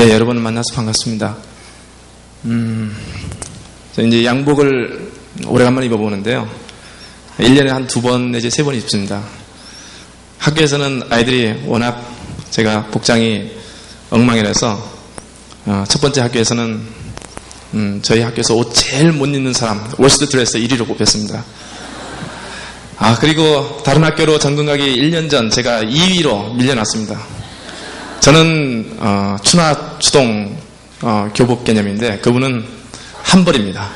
예, 여러분을 만나서 반갑습니다. 저 이제 양복을 오래간만에 입어보는데요. 1년에 한 2번 내지 3번 입습니다. 학교에서는 아이들이 워낙 제가 복장이 엉망이라서 첫 번째 학교에서는 저희 학교에서 옷 제일 못 입는 사람, 월스트 드레스 1위로 뽑혔습니다. 그리고 다른 학교로 전근 가기 1년 전 제가 2위로 밀려났습니다. 저는 추나 추동 교복 개념인데 그분은 한벌입니다.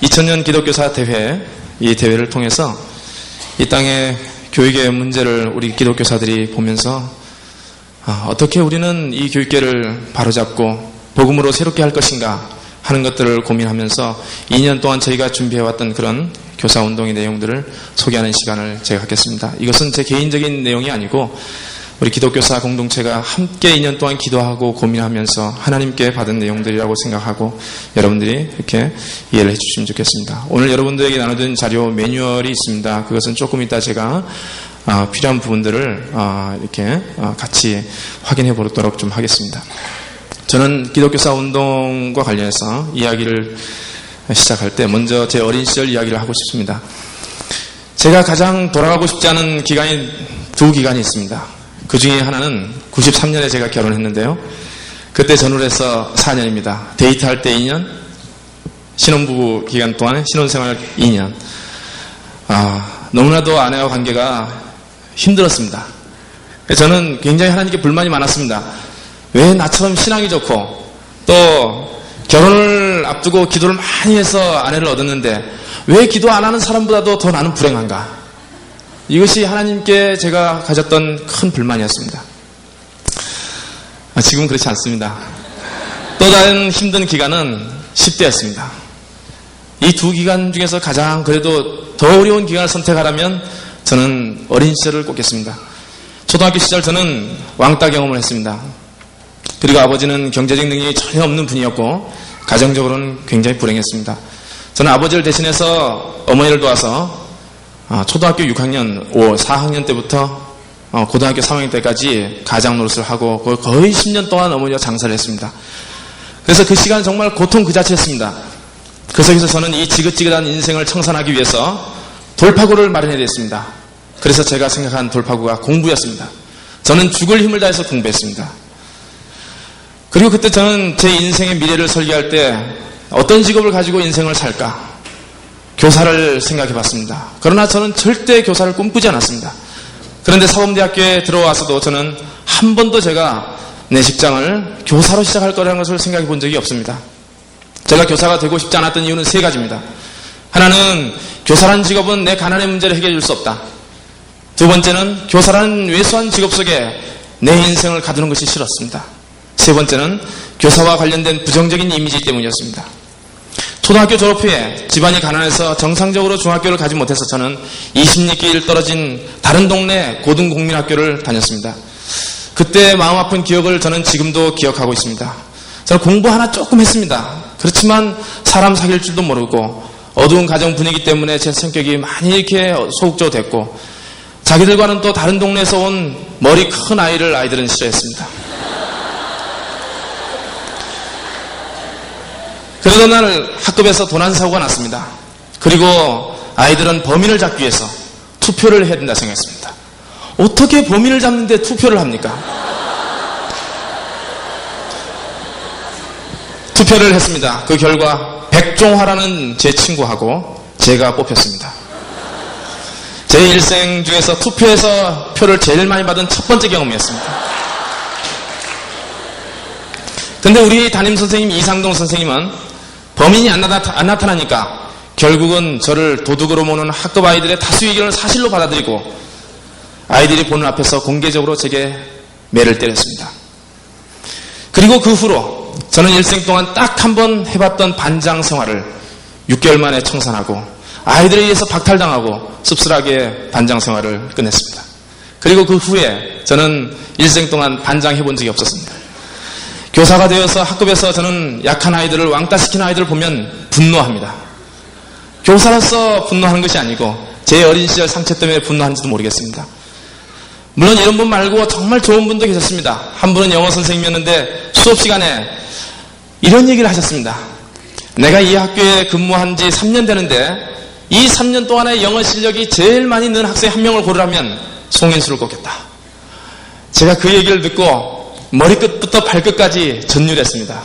2000년 기독교사 대회, 이 대회를 통해서 이 땅의 교육의 문제를 우리 기독교사들이 보면서 어떻게 우리는 이 교육계를 바로잡고 복음으로 새롭게 할 것인가 하는 것들을 고민하면서 2년 동안 저희가 준비해왔던 그런 교사운동의 내용들을 소개하는 시간을 제가 갖겠습니다. 이것은 제 개인적인 내용이 아니고 우리 기독교사 공동체가 함께 2년 동안 기도하고 고민하면서 하나님께 받은 내용들이라고 생각하고 여러분들이 이렇게 이해를 해주시면 좋겠습니다. 오늘 여러분들에게 나눠드린 자료 매뉴얼이 있습니다. 그것은 조금 이따 제가 필요한 부분들을 이렇게 같이 확인해 보도록 좀 하겠습니다. 저는 기독교사 운동과 관련해서 이야기를 시작할 때 먼저 제 어린 시절 이야기를 하고 싶습니다. 제가 가장 돌아가고 싶지 않은 기간이 2기간이 있습니다. 그 중에 하나는 93년에 제가 결혼했는데요. 그때 전후로 해서 4년입니다. 데이트할 때 2년, 신혼부부 기간 동안 신혼생활 2년. 너무나도 아내와 관계가 힘들었습니다. 저는 굉장히 하나님께 불만이 많았습니다. 왜 나처럼 신앙이 좋고 또 결혼을 앞두고 기도를 많이 해서 아내를 얻었는데 왜 기도 안 하는 사람보다도 더 나는 불행한가? 이것이 하나님께 제가 가졌던 큰 불만이었습니다. 지금은 그렇지 않습니다. 또 다른 힘든 기간은 10대였습니다. 이 2기간 중에서 가장 그래도 더 어려운 기간을 선택하라면 저는 어린 시절을 꼽겠습니다. 초등학교 시절 저는 왕따 경험을 했습니다. 그리고 아버지는 경제적 능력이 전혀 없는 분이었고 가정적으로는 굉장히 불행했습니다. 저는 아버지를 대신해서 어머니를 도와서 초등학교 6학년, 4학년 때부터 고등학교 3학년 때까지 가장 노릇을 하고 거의 10년 동안 어머니와 장사를 했습니다. 그래서 그 시간은 정말 고통 그 자체였습니다. 그 속에서 저는 이 지긋지긋한 인생을 청산하기 위해서 돌파구를 마련해야 됐습니다. 그래서 제가 생각한 돌파구가 공부였습니다. 저는 죽을 힘을 다해서 공부했습니다. 그리고 그때 저는 제 인생의 미래를 설계할 때 어떤 직업을 가지고 인생을 살까? 교사를 생각해 봤습니다. 그러나 저는 절대 교사를 꿈꾸지 않았습니다. 그런데 사범대학교에 들어와서도 저는 한 번도 제가 내 직장을 교사로 시작할 거라는 것을 생각해 본 적이 없습니다. 제가 교사가 되고 싶지 않았던 이유는 3가지입니다. 하나는 교사라는 직업은 내 가난의 문제를 해결해 줄 수 없다. 두 번째는 교사라는 왜소한 직업 속에 내 인생을 가두는 것이 싫었습니다. 세 번째는 교사와 관련된 부정적인 이미지 때문이었습니다. 초등학교 졸업 후에 집안이 가난해서 정상적으로 중학교를 가지 못해서 저는 20리길 떨어진 다른 동네 고등국민학교를 다녔습니다. 그때 마음 아픈 기억을 저는 지금도 기억하고 있습니다. 저는 공부 하나 조금 했습니다. 그렇지만 사람 사귈 줄도 모르고 어두운 가정 분위기 때문에 제 성격이 많이 이렇게 소극적으로 됐고 자기들과는 또 다른 동네에서 온 머리 큰 아이들은 싫어했습니다. 그러던 날 학급에서 도난 사고가 났습니다. 그리고 아이들은 범인을 잡기 위해서 투표를 해야 된다 생각했습니다. 어떻게 범인을 잡는데 투표를 합니까? 투표를 했습니다. 그 결과 백종화라는 제 친구하고 제가 뽑혔습니다. 제 일생 중에서 투표에서 표를 제일 많이 받은 첫 번째 경험이었습니다. 근데 우리 담임선생님 이상동 선생님은 범인이 안 나타나니까 결국은 저를 도둑으로 모는 학급 아이들의 다수 의견을 사실로 받아들이고 아이들이 보는 앞에서 공개적으로 제게 매를 때렸습니다. 그리고 그 후로 저는 일생 동안 딱 한 번 해봤던 반장 생활을 6개월 만에 청산하고 아이들에 의해서 박탈당하고 씁쓸하게 반장 생활을 끝냈습니다. 그리고 그 후에 저는 일생 동안 반장 해본 적이 없었습니다. 교사가 되어서 학급에서 저는 약한 아이들을 왕따시키는 아이들을 보면 분노합니다. 교사로서 분노하는 것이 아니고 제 어린 시절 상처 때문에 분노하는지도 모르겠습니다. 물론 이런 분 말고 정말 좋은 분도 계셨습니다. 한 분은 영어 선생님이었는데 수업 시간에 이런 얘기를 하셨습니다. 내가 이 학교에 근무한 지 3년 되는데 이 3년 동안의 영어 실력이 제일 많이 는 학생 한 명을 고르라면 송인수를 꼽겠다. 제가 그 얘기를 듣고 머리끝부터 발끝까지 전율했습니다.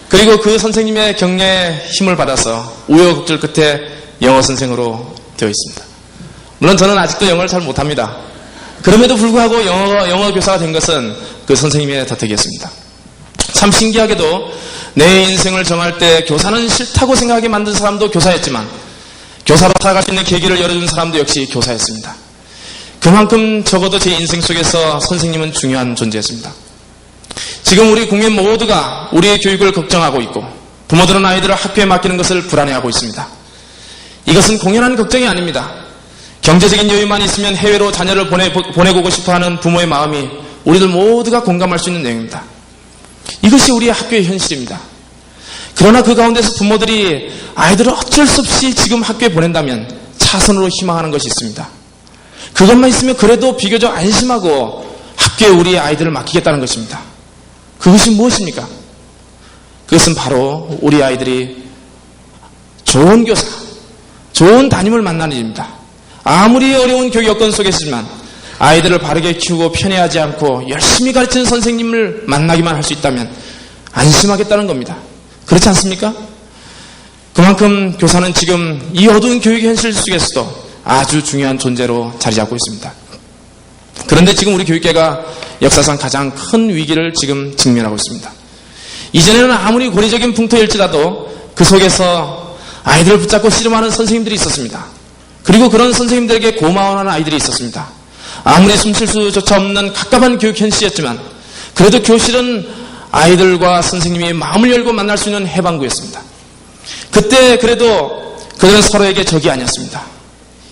그리고 그 선생님의 격려에 힘을 받아서 우여곡절 끝에 영어 선생으로 되어 있습니다. 물론 저는 아직도 영어를 잘 못합니다. 그럼에도 불구하고 영어 교사가 된 것은 그 선생님의 덕택이었습니다. 참 신기하게도 내 인생을 정할 때 교사는 싫다고 생각하게 만든 사람도 교사였지만 교사로 살아갈 수 있는 계기를 열어준 사람도 역시 교사였습니다. 그만큼 적어도 제 인생 속에서 선생님은 중요한 존재였습니다. 지금 우리 국민 모두가 우리의 교육을 걱정하고 있고 부모들은 아이들을 학교에 맡기는 것을 불안해하고 있습니다. 이것은 공연한 걱정이 아닙니다. 경제적인 여유만 있으면 해외로 자녀를 보내고 싶어하는 부모의 마음이 우리들 모두가 공감할 수 있는 내용입니다. 이것이 우리의 학교의 현실입니다. 그러나 그 가운데서 부모들이 아이들을 어쩔 수 없이 지금 학교에 보낸다면 차선으로 희망하는 것이 있습니다. 그것만 있으면 그래도 비교적 안심하고 학교에 우리 아이들을 맡기겠다는 것입니다. 그것이 무엇입니까? 그것은 바로 우리 아이들이 좋은 교사, 좋은 담임을 만나는 일입니다. 아무리 어려운 교육 여건 속에서지만 아이들을 바르게 키우고 편애하지 않고 열심히 가르치는 선생님을 만나기만 할 수 있다면 안심하겠다는 겁니다. 그렇지 않습니까? 그만큼 교사는 지금 이 어두운 교육의 현실 속에서도 아주 중요한 존재로 자리 잡고 있습니다. 그런데 지금 우리 교육계가 역사상 가장 큰 위기를 지금 직면하고 있습니다. 이전에는 아무리 고리적인 풍토일지라도 그 속에서 아이들을 붙잡고 씨름하는 선생님들이 있었습니다. 그리고 그런 선생님들에게 고마워하는 아이들이 있었습니다. 아무리 숨쉴 수조차 없는 갑갑한 교육 현실이었지만 그래도 교실은 아이들과 선생님이 마음을 열고 만날 수 있는 해방구였습니다. 그때 그래도 그들은 서로에게 적이 아니었습니다.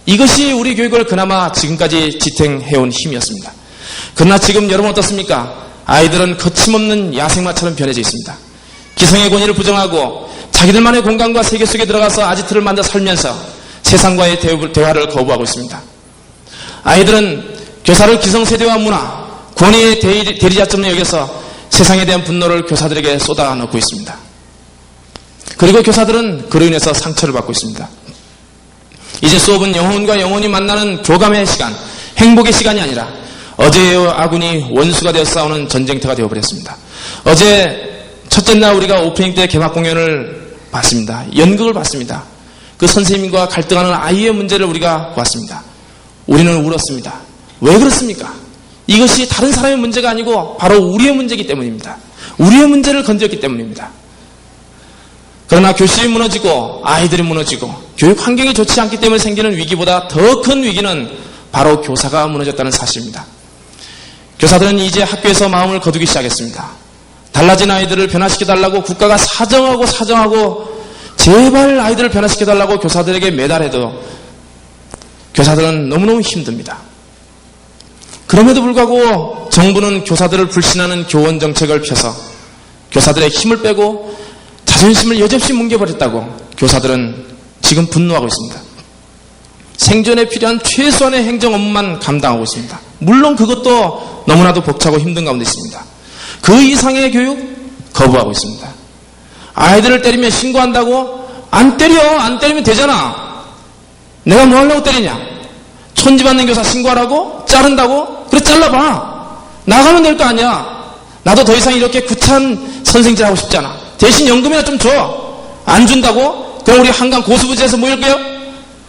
이것이 우리 교육을 그나마 지금까지 지탱해온 힘이었습니다. 그러나 지금 여러분 어떻습니까? 아이들은 거침없는 야생마처럼 변해져 있습니다. 기성의 권위를 부정하고 자기들만의 공간과 세계 속에 들어가서 아지트를 만들어 살면서 세상과의 대화를 거부하고 있습니다. 아이들은 교사를 기성세대와 문화, 권위의 대리자점으로 여겨서 세상에 대한 분노를 교사들에게 쏟아넣고 있습니다. 그리고 교사들은 그로 인해서 상처를 받고 있습니다. 이제 수업은 영혼과 영혼이 만나는 교감의 시간, 행복의 시간이 아니라 어제의 아군이 원수가 되어 싸우는 전쟁터가 되어버렸습니다. 어제 첫째 날 우리가 오프닝 때 개막 공연을 봤습니다. 연극을 봤습니다. 그 선생님과 갈등하는 아이의 문제를 우리가 보았습니다. 우리는 울었습니다. 왜 그렇습니까? 이것이 다른 사람의 문제가 아니고 바로 우리의 문제이기 때문입니다. 우리의 문제를 건졌기 때문입니다. 그러나 교실이 무너지고 아이들이 무너지고 교육 환경이 좋지 않기 때문에 생기는 위기보다 더 큰 위기는 바로 교사가 무너졌다는 사실입니다. 교사들은 이제 학교에서 마음을 거두기 시작했습니다. 달라진 아이들을 변화시켜달라고 국가가 사정하고 제발 아이들을 변화시켜달라고 교사들에게 매달해도 교사들은 너무너무 힘듭니다. 그럼에도 불구하고 정부는 교사들을 불신하는 교원 정책을 펴서 교사들의 힘을 빼고 자존심을 여지없이 뭉개버렸다고 교사들은 지금 분노하고 있습니다. 생존에 필요한 최소한의 행정 업무만 감당하고 있습니다. 물론 그것도 너무나도 벅차고 힘든 가운데 있습니다. 그 이상의 교육 거부하고 있습니다. 아이들을 때리면 신고한다고? 안 때리면 되잖아. 내가 뭐 하려고 때리냐? 촌지받는 교사 신고하라고? 자른다고? 그래 잘라봐. 나가면 될 거 아니야. 나도 더 이상 이렇게 구차한 선생질 하고 싶지 않아. 대신 연금이나 좀 줘. 안 준다고? 그럼 우리 한강 고수부지에서 모일게요?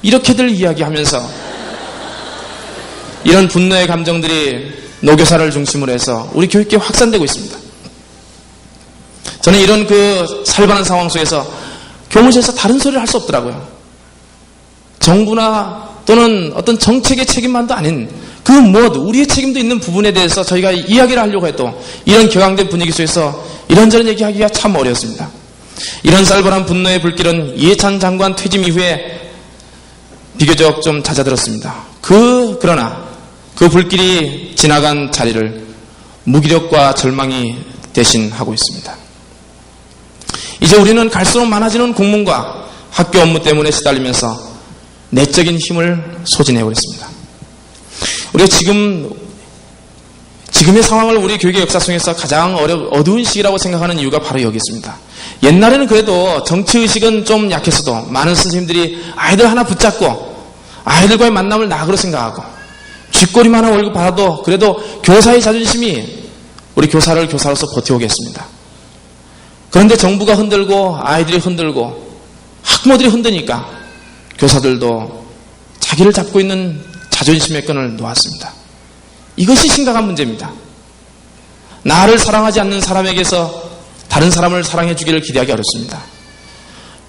이렇게들 이야기하면서 이런 분노의 감정들이 노교사를 중심으로 해서 우리 교육계에 확산되고 있습니다. 저는 이런 그 살벌한 상황 속에서 교무실에서 다른 소리를 할 수 없더라고요. 정부나 또는 어떤 정책의 책임만도 아닌 그 무엇 우리의 책임도 있는 부분에 대해서 저희가 이야기를 하려고 해도 이런 격앙된 분위기 속에서 이런저런 얘기하기가 참 어려웠습니다. 이런 살벌한 분노의 불길은 이해찬 장관 퇴임 이후에 비교적 좀 잦아들었습니다. 그러나 그 불길이 지나간 자리를 무기력과 절망이 대신하고 있습니다. 이제 우리는 갈수록 많아지는 공문과 학교 업무 때문에 시달리면서 내적인 힘을 소진해버렸습니다. 우리가 지금의 상황을 우리 교육의 역사 속에서 가장 어두운 시기라고 생각하는 이유가 바로 여기 있습니다. 옛날에는 그래도 정치의식은 좀 약했어도 많은 선생님들이 아이들 하나 붙잡고 아이들과의 만남을 낙으로 생각하고 쥐꼬리만 하나 월급 받아도 그래도 교사의 자존심이 우리 교사를 교사로서 버텨오게 했습니다. 그런데 정부가 흔들고 아이들이 흔들고 학부모들이 흔드니까 교사들도 자기를 잡고 있는 자존심의 끈을 놓았습니다. 이것이 심각한 문제입니다. 나를 사랑하지 않는 사람에게서 다른 사람을 사랑해 주기를 기대하기 어렵습니다.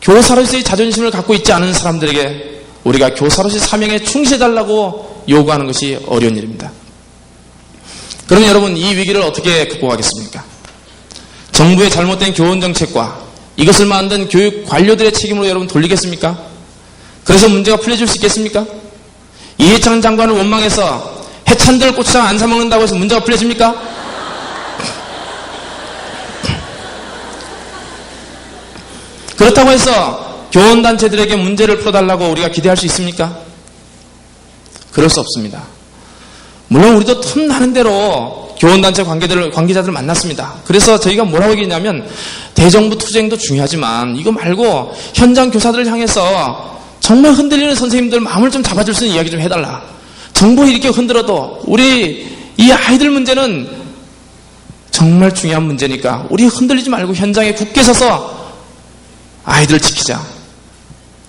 교사로서의 자존심을 갖고 있지 않은 사람들에게 우리가 교사로서의 사명에 충실해달라고 요구하는 것이 어려운 일입니다. 그러면 여러분, 이 위기를 어떻게 극복하겠습니까? 정부의 잘못된 교원 정책과 이것을 만든 교육 관료들의 책임으로 여러분 돌리겠습니까? 그래서 문제가 풀려질 수 있겠습니까? 이해창 장관을 원망해서 해찬들 고추장 안 사먹는다고 해서 문제가 풀려집니까? 그렇다고 해서 교원단체들에게 문제를 풀어달라고 우리가 기대할 수 있습니까? 그럴 수 없습니다. 물론 우리도 틈나는 대로 교원단체 관계자들을 만났습니다. 그래서 저희가 뭐라고 얘기했냐면 대정부 투쟁도 중요하지만 이거 말고 현장 교사들을 향해서 정말 흔들리는 선생님들 마음을 좀 잡아줄 수 있는 이야기 좀 해달라. 정부 이렇게 흔들어도 우리 이 아이들 문제는 정말 중요한 문제니까 우리 흔들리지 말고 현장에 굳게 서서 아이들을 지키자.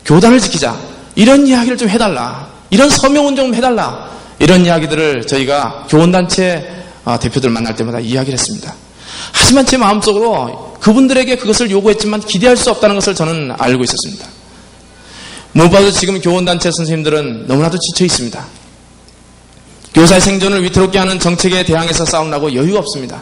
교단을 지키자. 이런 이야기를 좀 해달라. 이런 서명운동 좀 해달라. 이런 이야기들을 저희가 교원단체 대표들 만날 때마다 이야기를 했습니다. 하지만 제 마음속으로 그분들에게 그것을 요구했지만 기대할 수 없다는 것을 저는 알고 있었습니다. 무엇보다도 지금 교원단체 선생님들은 너무나도 지쳐 있습니다. 교사의 생존을 위태롭게 하는 정책에 대항해서 싸우려고 여유가 없습니다.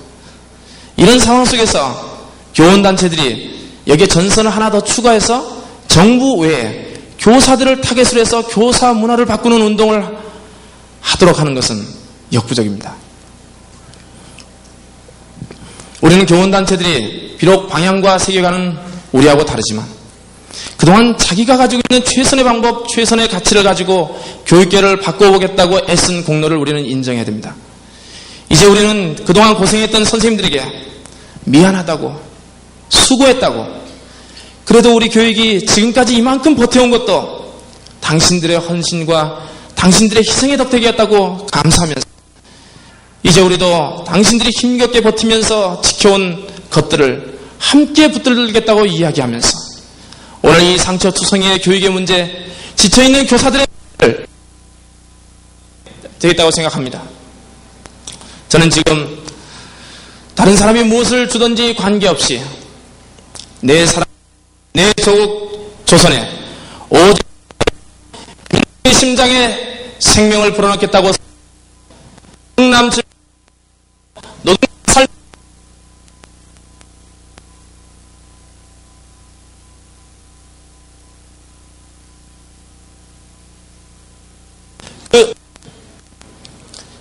이런 상황 속에서 교원단체들이 여기에 전선을 하나 더 추가해서 정부 외에 교사들을 타겟으로 해서 교사 문화를 바꾸는 운동을 하도록 하는 것은 역부족입니다. 우리는 교원단체들이 비록 방향과 세계관은 우리하고 다르지만 그동안 자기가 가지고 있는 최선의 방법, 최선의 가치를 가지고 교육계를 바꿔보겠다고 애쓴 공로를 우리는 인정해야 됩니다. 이제 우리는 그동안 고생했던 선생님들에게 미안하다고, 수고했다고, 그래도 우리 교육이 지금까지 이만큼 버텨온 것도 당신들의 헌신과 당신들의 희생의 덕택이었다고 감사하면서 이제 우리도 당신들이 힘겹게 버티면서 지켜온 것들을 함께 붙들겠다고 이야기하면서 오늘 이 상처투성이의 교육의 문제, 지쳐있는 교사들의 문제를 되겠다고 생각합니다. 저는 지금 다른 사람이 무엇을 주든지 관계없이 내 조국 조선에 오직 민주의 심장에 생명을 불어넣겠다고 흥남 노동 살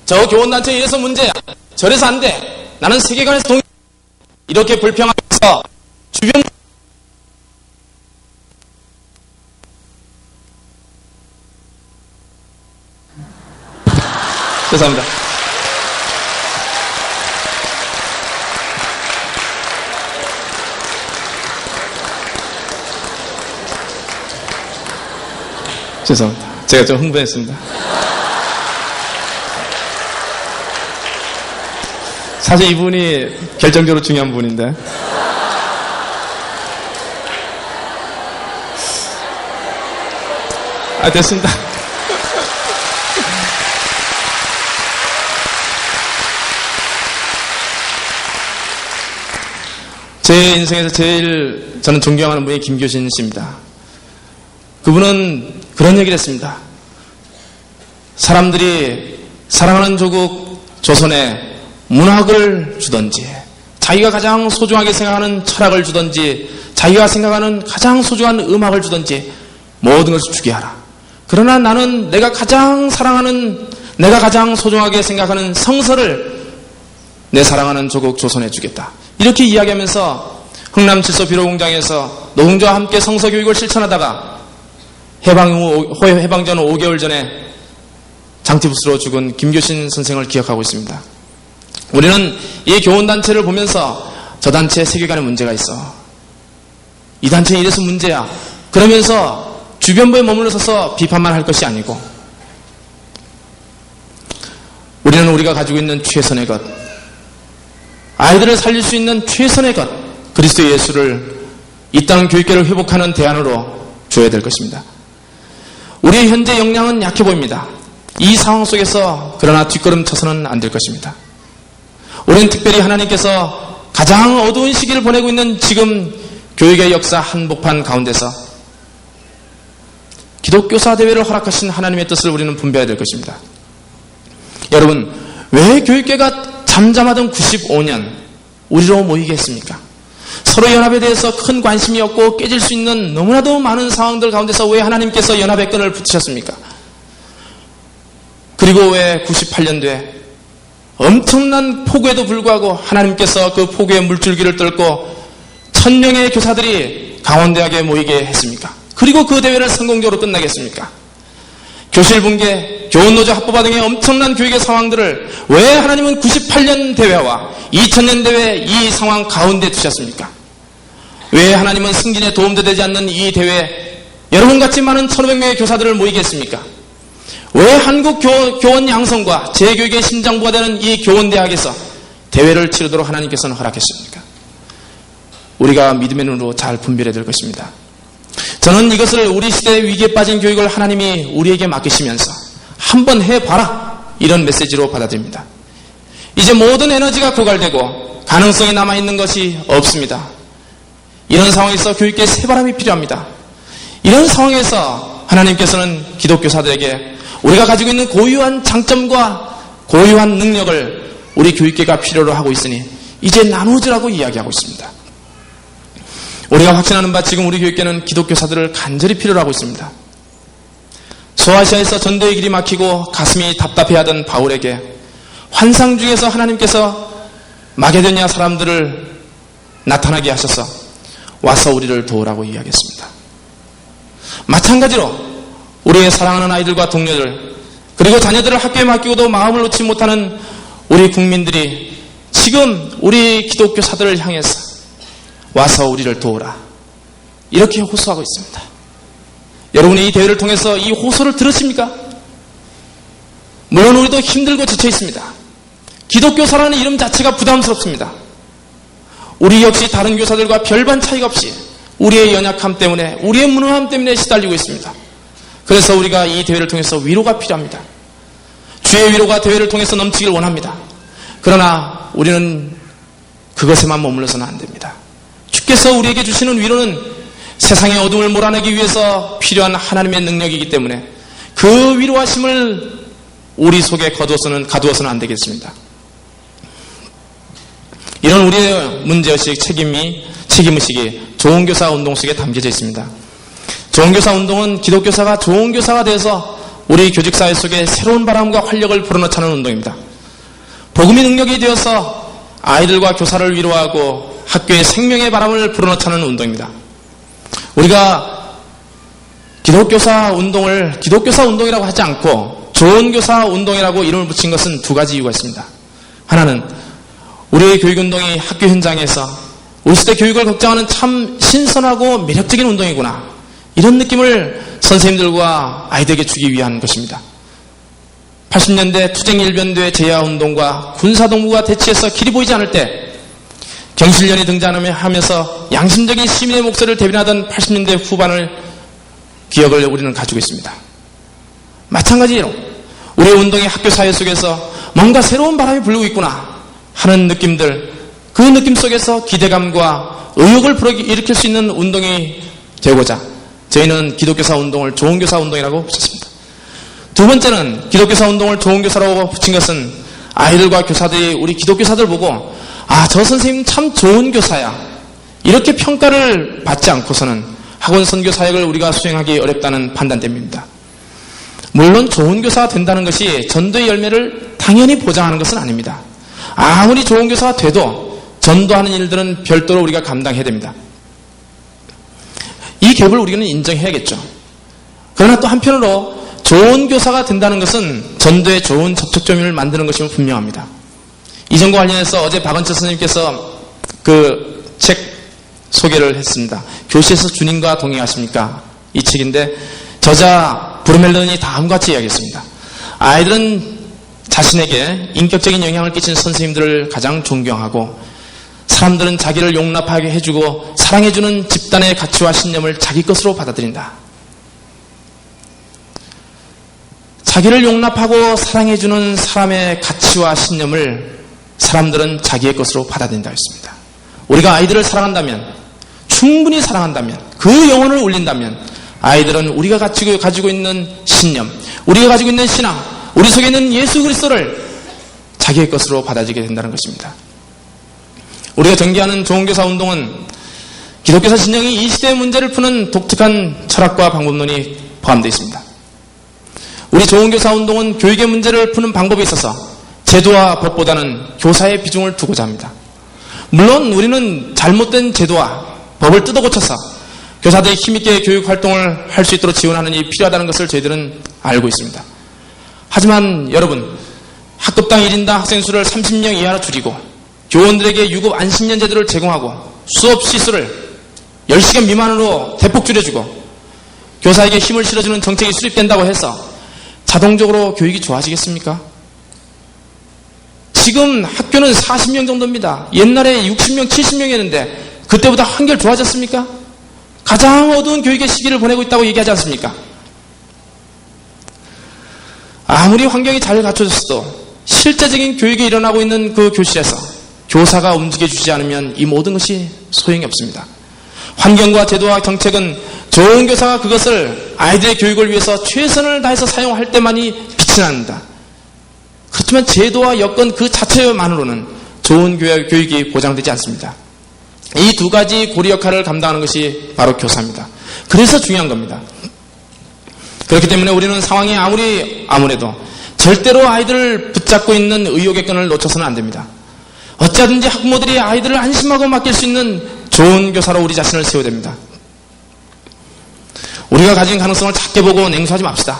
저 교원단체 이래서 문제야. 저래서 안 돼. 나는 세계관에서 동의. 이렇게 불평하면서 주변 죄송합니다. 죄송합니다. 제가 좀 흥분했습니다. 사실 이분이 결정적으로 중요한 분인데. 됐습니다. 제 인생에서 제일 저는 존경하는 분이 김교신 씨입니다. 그분은 그런 얘기를 했습니다. 사람들이 사랑하는 조국 조선에 문학을 주든지 자기가 가장 소중하게 생각하는 철학을 주든지 자기가 생각하는 가장 소중한 음악을 주든지 모든 것을 주게 하라. 그러나 나는 내가 가장 사랑하는, 내가 가장 소중하게 생각하는 성서를 내 사랑하는 조국 조선에 주겠다. 이렇게 이야기하면서 흥남 칠소 비료공장에서 노동자와 함께 성서교육을 실천하다가 해방 전 5개월 전에 장티푸스로 죽은 김교신 선생을 기억하고 있습니다. 우리는 이 교원단체를 보면서 저 단체에 세계관의 문제가 있어. 이 단체는 이래서 문제야. 그러면서 주변부에 머물러 서서 비판만 할 것이 아니고 우리는 우리가 가지고 있는 최선의 것, 아이들을 살릴 수 있는 최선의 것, 그리스도 예수를 이 땅 교육계를 회복하는 대안으로 줘야 될 것입니다. 우리의 현재 역량은 약해 보입니다. 이 상황 속에서 그러나 뒷걸음 쳐서는 안 될 것입니다. 우리는 특별히 하나님께서 가장 어두운 시기를 보내고 있는 지금 교육의 역사 한복판 가운데서 기독교사 대회를 허락하신 하나님의 뜻을 우리는 분배해야 될 것입니다. 여러분, 왜 교육계가 잠잠하던 95년 우리로 모이게 했습니까? 서로 연합에 대해서 큰 관심이 없고 깨질 수 있는 너무나도 많은 상황들 가운데서 왜 하나님께서 연합의 끈을 붙이셨습니까? 그리고 왜 98년도에 엄청난 폭우에도 불구하고 하나님께서 그 폭우의 물줄기를 뚫고 1000명의 교사들이 강원대학에 모이게 했습니까? 그리고 그 대회를 성공적으로 끝나겠습니까? 교실 붕괴, 교원노조 합법화 등의 엄청난 교육의 상황들을 왜 하나님은 98년 대회와 2000년 대회 이 상황 가운데 두셨습니까? 왜 하나님은 승진에 도움도 되지 않는 이 대회에 여러분같이 많은 1500명의 교사들을 모이게 했습니까? 왜 한국 교원 양성과 재교육의 심장부가 되는 이 교원대학에서 대회를 치르도록 하나님께서는 허락했습니까? 우리가 믿음의 눈으로 잘 분별해야 될 것입니다. 저는 이것을 우리 시대의 위기에 빠진 교육을 하나님이 우리에게 맡기시면서 한번 해봐라, 이런 메시지로 받아들입니다. 이제 모든 에너지가 고갈되고 가능성이 남아있는 것이 없습니다. 이런 상황에서 교육계에 새바람이 필요합니다. 이런 상황에서 하나님께서는 기독교사들에게 우리가 가지고 있는 고유한 장점과 고유한 능력을 우리 교육계가 필요로 하고 있으니 이제 나누어주라고 이야기하고 있습니다. 우리가 확신하는 바 지금 우리 교육계는 기독교사들을 간절히 필요로 하고 있습니다. 소아시아에서 전도의 길이 막히고 가슴이 답답해하던 바울에게 환상 중에서 하나님께서 마게도냐 사람들을 나타나게 하셔서 와서 우리를 도우라고 이야기했습니다. 마찬가지로 우리의 사랑하는 아이들과 동료들, 그리고 자녀들을 학교에 맡기고도 마음을 놓지 못하는 우리 국민들이 지금 우리 기독교사들을 향해서 와서 우리를 도우라, 이렇게 호소하고 있습니다. 여러분이 이 대회를 통해서 이 호소를 들으십니까? 물론 우리도 힘들고 지쳐 있습니다. 기독교사라는 이름 자체가 부담스럽습니다. 우리 역시 다른 교사들과 별반 차이가 없이 우리의 연약함 때문에, 우리의 무능함 때문에 시달리고 있습니다. 그래서 우리가 이 대회를 통해서 위로가 필요합니다. 주의 위로가 대회를 통해서 넘치길 원합니다. 그러나 우리는 그것에만 머물러서는 안 됩니다. 주께서 우리에게 주시는 위로는 세상의 어둠을 몰아내기 위해서 필요한 하나님의 능력이기 때문에 그 위로하심을 우리 속에 가두어서는 안 되겠습니다. 이런 우리의 문제의식, 책임의식이 좋은 교사 운동 속에 담겨져 있습니다. 좋은 교사 운동은 기독교사가 좋은 교사가 되어서 우리 교직사회 속에 새로운 바람과 활력을 불어넣자는 운동입니다. 복음의 능력이 되어서 아이들과 교사를 위로하고 학교의 생명의 바람을 불어넣자는 운동입니다. 우리가 기독교사 운동이라고 하지 않고 좋은 교사 운동이라고 이름을 붙인 것은 두 가지 이유가 있습니다. 하나는 우리의 교육운동이 학교 현장에서 우리 시대 교육을 걱정하는 참 신선하고 매력적인 운동이구나, 이런 느낌을 선생님들과 아이들에게 주기 위한 것입니다. 80년대 투쟁일변도의 제야운동과 군사동부가 대치해서 길이 보이지 않을 때 경실련이 등장하면서 양심적인 시민의 목소리를 대변하던 80년대 후반을 기억을 우리는 가지고 있습니다. 마찬가지로 우리의 운동이 학교 사회 속에서 뭔가 새로운 바람이 불고 있구나 하는 느낌들, 그 느낌 속에서 기대감과 의욕을 일으킬 수 있는 운동이 되고자 저희는 기독교사 운동을 좋은 교사 운동이라고 붙였습니다. 두 번째는 기독교사 운동을 좋은 교사라고 붙인 것은 아이들과 교사들이 우리 기독교사들 보고 저 선생님 참 좋은 교사야, 이렇게 평가를 받지 않고서는 학원 선교 사역을 우리가 수행하기 어렵다는 판단 때문입니다. 물론 좋은 교사가 된다는 것이 전도의 열매를 당연히 보장하는 것은 아닙니다. 아무리 좋은 교사가 돼도 전도하는 일들은 별도로 우리가 감당해야 됩니다. 이 갭을 우리는 인정해야겠죠. 그러나 또 한편으로 좋은 교사가 된다는 것은 전도에 좋은 접촉점을 만드는 것임을 분명합니다. 이 점과 관련해서 어제 박은철 선생님께서 그 책 소개를 했습니다. 교실에서 주님과 동행하십니까? 이 책인데 저자 브루멜런이 다음과 같이 이야기했습니다. 아이들은 자신에게 인격적인 영향을 끼친 선생님들을 가장 존경하고 사람들은 자기를 용납하게 해주고 사랑해주는 집단의 가치와 신념을 자기 것으로 받아들인다. 자기를 용납하고 사랑해주는 사람의 가치와 신념을 사람들은 자기의 것으로 받아들인다 했습니다. 우리가 아이들을 사랑한다면, 충분히 사랑한다면, 그 영혼을 울린다면 아이들은 우리가 가지고 있는 신념, 우리가 가지고 있는 신앙, 우리 속에 있는 예수 그리스도를 자기의 것으로 받아들이게 된다는 것입니다. 우리가 전개하는 좋은교사 운동은 기독교사 진영이 이 시대의 문제를 푸는 독특한 철학과 방법론이 포함되어 있습니다. 우리 좋은교사 운동은 교육의 문제를 푸는 방법에 있어서 제도와 법보다는 교사의 비중을 두고자 합니다. 물론 우리는 잘못된 제도와 법을 뜯어고쳐서 교사들이 힘있게 교육활동을 할 수 있도록 지원하는 일이 필요하다는 것을 저희들은 알고 있습니다. 하지만 여러분, 학급당 1인당 학생 수를 30명 이하로 줄이고 교원들에게 유급 안식년 제도를 제공하고 수업 시수를 10시간 미만으로 대폭 줄여주고 교사에게 힘을 실어주는 정책이 수립된다고 해서 자동적으로 교육이 좋아지겠습니까? 지금 학교는 40명 정도입니다. 옛날에 60명, 70명이었는데 그때보다 한결 좋아졌습니까? 가장 어두운 교육의 시기를 보내고 있다고 얘기하지 않습니까? 아무리 환경이 잘 갖춰졌어도 실제적인 교육이 일어나고 있는 그 교실에서 교사가 움직여주지 않으면 이 모든 것이 소용이 없습니다. 환경과 제도와 정책은 좋은 교사가 그것을 아이들의 교육을 위해서 최선을 다해서 사용할 때만이 빛이 납니다. 그렇지만 제도와 여건 그 자체만으로는 좋은 교육이 보장되지 않습니다. 이 두 가지 고리 역할을 감당하는 것이 바로 교사입니다. 그래서 중요한 겁니다. 그렇기 때문에 우리는 상황이 아무래도 절대로 아이들을 붙잡고 있는 의욕의 끈을 놓쳐서는 안 됩니다. 어찌하든지 학부모들이 아이들을 안심하고 맡길 수 있는 좋은 교사로 우리 자신을 세워야 됩니다. 우리가 가진 가능성을 작게 보고 냉소하지 맙시다.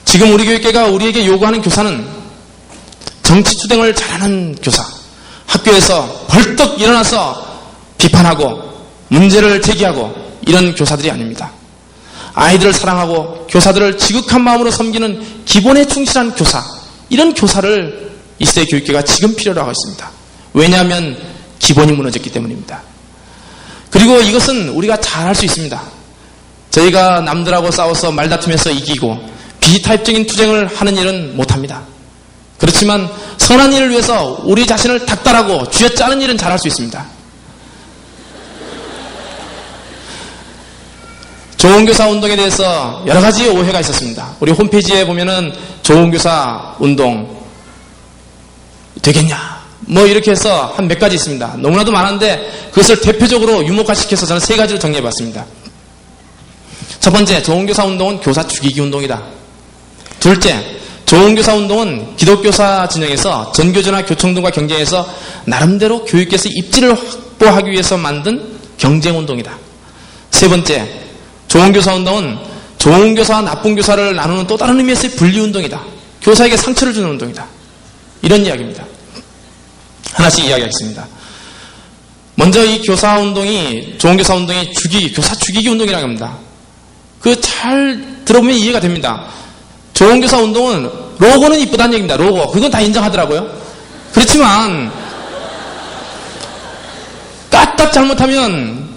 지금 우리 교육계가 우리에게 요구하는 교사는 정치투쟁을 잘하는 교사, 학교에서 벌떡 일어나서 비판하고 문제를 제기하고 이런 교사들이 아닙니다. 아이들을 사랑하고 교사들을 지극한 마음으로 섬기는 기본에 충실한 교사, 이런 교사를 이 시대 교육계가 지금 필요로 하고 있습니다. 왜냐하면 기본이 무너졌기 때문입니다. 그리고 이것은 우리가 잘 할 수 있습니다. 저희가 남들하고 싸워서 말다툼해서 이기고 비타입적인 투쟁을 하는 일은 못합니다. 그렇지만 선한 일을 위해서 우리 자신을 닥달하고 쥐어짜는 일은 잘 할 수 있습니다. 좋은 교사 운동에 대해서 여러 가지 오해가 있었습니다. 우리 홈페이지에 보면은 좋은 교사 운동 되겠냐? 뭐 이렇게 해서 한 몇 가지 있습니다. 너무나도 많은데 그것을 대표적으로 유목화시켜서 저는 세 가지로 정리해봤습니다. 첫 번째, 좋은 교사 운동은 교사 죽이기 운동이다. 둘째, 좋은 교사 운동은 기독교사 진영에서 전교조나 교청 등과 경쟁해서 나름대로 교육계에서 입지를 확보하기 위해서 만든 경쟁 운동이다. 세 번째, 좋은 교사 운동은 좋은 교사와 나쁜 교사를 나누는 또 다른 의미에서의 분리 운동이다. 교사에게 상처를 주는 운동이다. 이런 이야기입니다. 하나씩 이야기하겠습니다. 먼저 이 교사 운동이, 좋은 교사 운동이 교사 죽이기 운동이라고 합니다. 그 잘 들어보면 이해가 됩니다. 좋은 교사 운동은 로고는 이쁘다는 얘기입니다. 로고. 그건 다 인정하더라고요. 그렇지만 까딱 잘못하면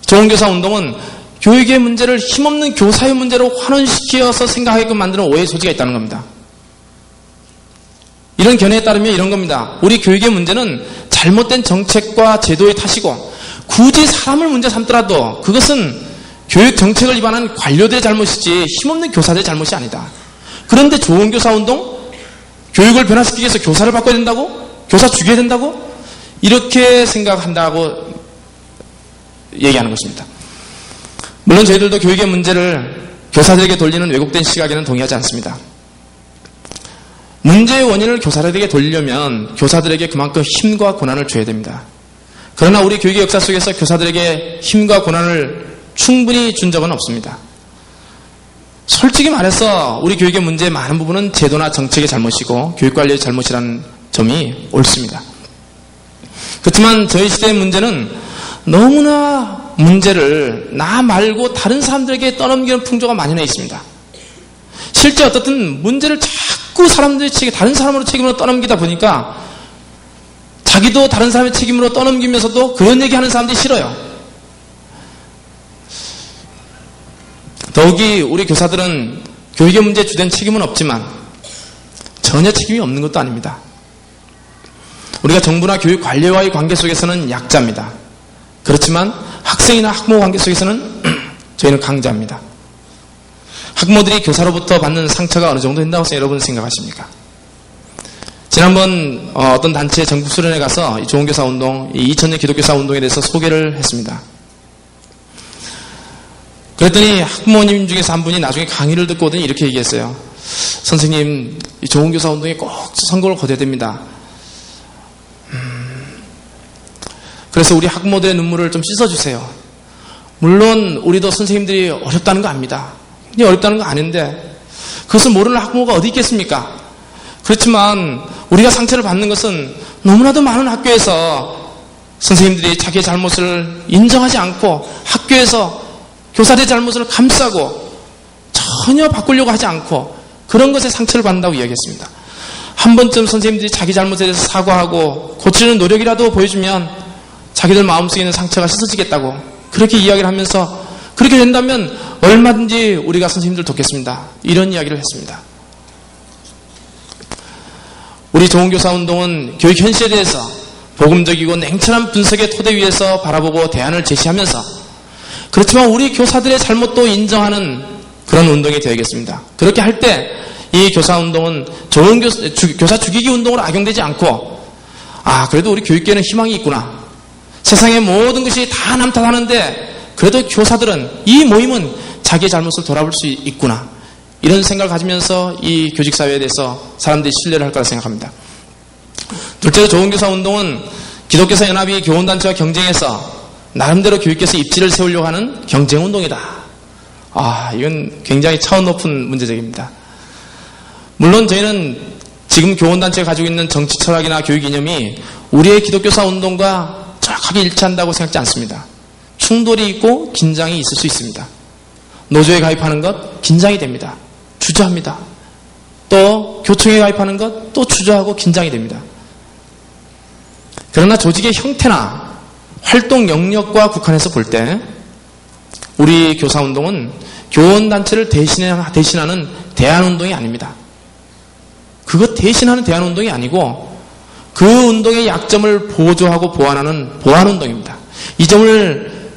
좋은 교사 운동은 교육의 문제를 힘없는 교사의 문제로 환원시켜서 생각하게끔 만드는 오해의 소지가 있다는 겁니다. 이런 견해에 따르면 이런 겁니다. 우리 교육의 문제는 잘못된 정책과 제도의 탓이고 굳이 사람을 문제 삼더라도 그것은 교육 정책을 위반한 관료들의 잘못이지 힘없는 교사들의 잘못이 아니다. 그런데 좋은 교사 운동? 교육을 변화시키기 위해서 교사를 바꿔야 된다고? 교사 죽여야 된다고? 이렇게 생각한다고 얘기하는 것입니다. 물론 저희들도 교육의 문제를 교사들에게 돌리는 왜곡된 시각에는 동의하지 않습니다. 문제의 원인을 교사들에게 돌리려면 교사들에게 그만큼 힘과 고난을 줘야 됩니다. 그러나 우리 교육의 역사 속에서 교사들에게 힘과 고난을 충분히 준 적은 없습니다. 솔직히 말해서 우리 교육의 문제의 많은 부분은 제도나 정책의 잘못이고 교육관리의 잘못이라는 점이 옳습니다. 그렇지만 저희 시대의 문제는 너무나 문제를 나 말고 다른 사람들에게 떠넘기는 풍조가 만연해 있습니다. 실제 어떻든 문제를 자꾸 사람들의 책임, 다른 사람으로 책임으로 떠넘기다 보니까 자기도 다른 사람의 책임으로 떠넘기면서도 그런 얘기하는 사람들이 싫어요. 더욱이 우리 교사들은 교육의 문제에 주된 책임은 없지만 전혀 책임이 없는 것도 아닙니다. 우리가 정부나 교육 관리와의 관계 속에서는 약자입니다. 그렇지만 학생이나 학부모 관계 속에서는 저희는 강자입니다. 학부모들이 교사로부터 받는 상처가 어느 정도 된다고 여러분 생각하십니까? 지난번 어떤 단체 전국 수련회 가서 이 좋은교사 운동, 이 2000년 기독교사 운동에 대해서 소개를 했습니다. 그랬더니 학부모님 중에서 한 분이 나중에 강의를 듣고 오더니 이렇게 얘기했어요. 선생님, 이 좋은교사 운동에 꼭 선거를 거둬야 됩니다. 그래서 우리 학부모들의 눈물을 좀 씻어주세요. 물론 우리도 선생님들이 어렵다는 거 압니다. 굉장히 어렵다는 거 아는데 그것을 모르는 학부모가 어디 있겠습니까? 그렇지만 우리가 상처를 받는 것은 너무나도 많은 학교에서 선생님들이 자기의 잘못을 인정하지 않고 학교에서 교사들의 잘못을 감싸고 전혀 바꾸려고 하지 않고 그런 것에 상처를 받는다고 이야기했습니다. 한 번쯤 선생님들이 자기 잘못에 대해서 사과하고 고치는 노력이라도 보여주면 자기들 마음속에 있는 상처가 씻어지겠다고 그렇게 이야기를 하면서 그렇게 된다면 얼마든지 우리가 선생님들 돕겠습니다. 이런 이야기를 했습니다. 우리 좋은교사 운동은 교육 현실에 대해서 복음적이고 냉철한 분석의 토대 위에서 바라보고 대안을 제시하면서 그렇지만 우리 교사들의 잘못도 인정하는 그런 운동이 되어야겠습니다. 그렇게 할 때 이 교사 운동은 좋은 교사 죽이기 운동으로 악용되지 않고 그래도 우리 교육계에는 희망이 있구나. 세상의 모든 것이 다 남 탓하는데 그래도 교사들은 이 모임은 자기의 잘못을 돌아볼 수 있구나. 이런 생각을 가지면서 이 교직사회에 대해서 사람들이 신뢰를 할 거라 생각합니다. 둘째로 좋은교사 운동은 기독교사 연합이 교원단체와 경쟁해서 나름대로 교육계에서 입지를 세우려고 하는 경쟁운동이다. 이건 굉장히 차원 높은 문제제기입니다. 물론 저희는 지금 교원단체가 가지고 있는 정치 철학이나 교육 이념이 우리의 기독교사 운동과 정확하게 일치한다고 생각지 않습니다. 충돌이 있고 긴장이 있을 수 있습니다. 노조에 가입하는 것 긴장이 됩니다. 주저합니다. 또 교총에 가입하는 것 또 주저하고 긴장이 됩니다. 그러나 조직의 형태나 활동 영역과 국한해서 볼 때 우리 교사운동은 교원단체를 대신하는 대안운동이 아닙니다. 그것 대신하는 대안운동이 아니고 그 운동의 약점을 보조하고 보완하는 보완운동입니다. 이 점을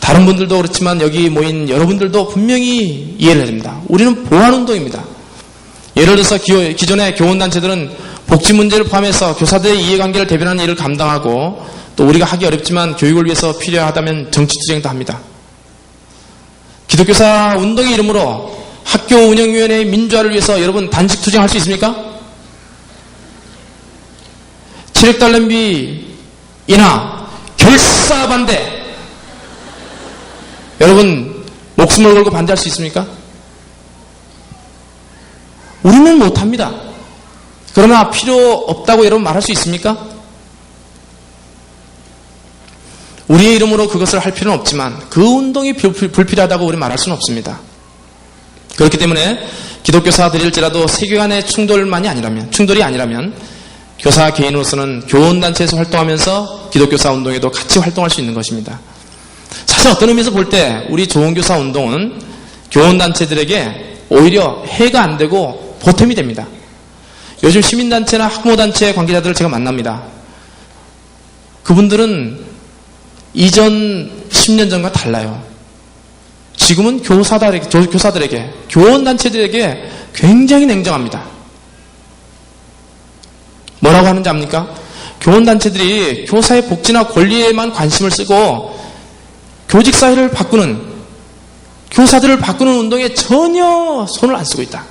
다른 분들도 그렇지만 여기 모인 여러분들도 분명히 이해를 해야 됩니다. 우리는 보완운동입니다. 예를 들어서 기존의 교원단체들은 복지 문제를 포함해서 교사들의 이해관계를 대변하는 일을 감당하고 또 우리가 하기 어렵지만 교육을 위해서 필요하다면 정치투쟁도 합니다. 기독교사 운동의 이름으로 학교 운영위원회의 민주화를 위해서 여러분 단식투쟁할 수 있습니까? 체력단련비 인하 결사 반대. 여러분 목숨을 걸고 반대할 수 있습니까? 우리는 못합니다. 그러나 필요 없다고 여러분 말할 수 있습니까? 우리의 이름으로 그것을 할 필요는 없지만 그 운동이 불필요하다고 우리 말할 수는 없습니다. 그렇기 때문에 기독교사들일지라도 세계관의 충돌이 아니라면 교사 개인으로서는 교원단체에서 활동하면서 기독교사 운동에도 같이 활동할 수 있는 것입니다. 사실 어떤 의미에서 볼 때 우리 좋은교사 운동은 교원단체들에게 오히려 해가 안 되고 보탬이 됩니다. 요즘 시민단체나 학부모단체 관계자들을 제가 만납니다. 그분들은 이전 10년 전과 달라요. 지금은 교사들에게, 교원단체들에게 굉장히 냉정합니다. 뭐라고 하는지 압니까? 교원단체들이 교사의 복지나 권리에만 관심을 쓰고 교직사회를 바꾸는, 교사들을 바꾸는 운동에 전혀 손을 안 쓰고 있다.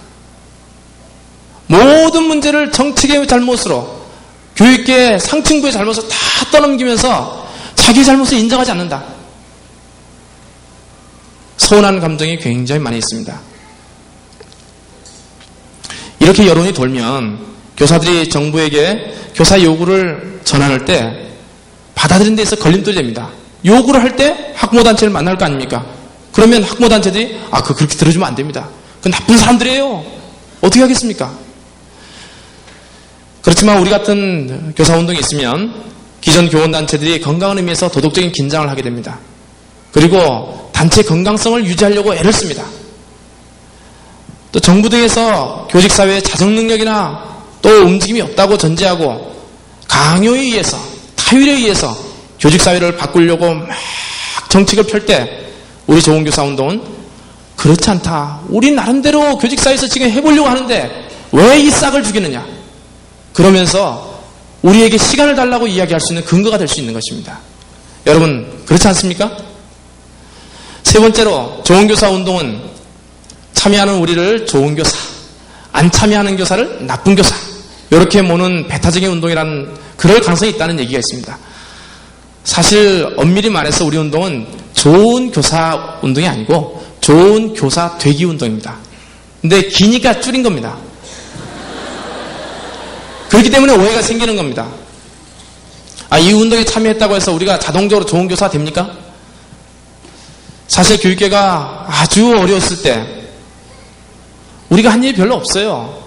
모든 문제를 정책의 잘못으로, 교육계의 상층부의 잘못을 다 떠넘기면서 자기 잘못을 인정하지 않는다. 서운한 감정이 굉장히 많이 있습니다. 이렇게 여론이 돌면 교사들이 정부에게 교사 요구를 전환할 때 받아들이는 데 있어 걸림돌이 됩니다. 요구를 할 때 학부모단체를 만날 거 아닙니까? 그러면 학부모단체들이 그렇게 들어주면 안 됩니다. 그 나쁜 사람들이에요. 어떻게 하겠습니까? 그렇지만 우리 같은 교사운동이 있으면 기존 교원단체들이 건강한 의미에서 도덕적인 긴장을 하게 됩니다. 그리고 단체 건강성을 유지하려고 애를 씁니다. 또 정부 등에서 교직사회의 자정능력이나 또 움직임이 없다고 전제하고 강요에 의해서 타율에 의해서 교직사회를 바꾸려고 막 정책을 펼 때 우리 좋은 교사 운동은 그렇지 않다. 우리 나름대로 교직사회에서 지금 해보려고 하는데 왜 이 싹을 죽이느냐. 그러면서 우리에게 시간을 달라고 이야기할 수 있는 근거가 될 수 있는 것입니다. 여러분 그렇지 않습니까? 세 번째로 좋은 교사 운동은 참여하는 우리를 좋은 교사, 안 참여하는 교사를 나쁜 교사 이렇게 모는 배타적인 운동이라는 그럴 가능성이 있다는 얘기가 있습니다. 사실 엄밀히 말해서 우리 운동은 좋은 교사 운동이 아니고 좋은 교사 되기 운동입니다. 근데 기니까 줄인 겁니다. 그렇기 때문에 오해가 생기는 겁니다. 이 운동에 참여했다고 해서 우리가 자동적으로 좋은 교사가 됩니까? 사실 교육계가 아주 어려웠을 때 우리가 한 일이 별로 없어요.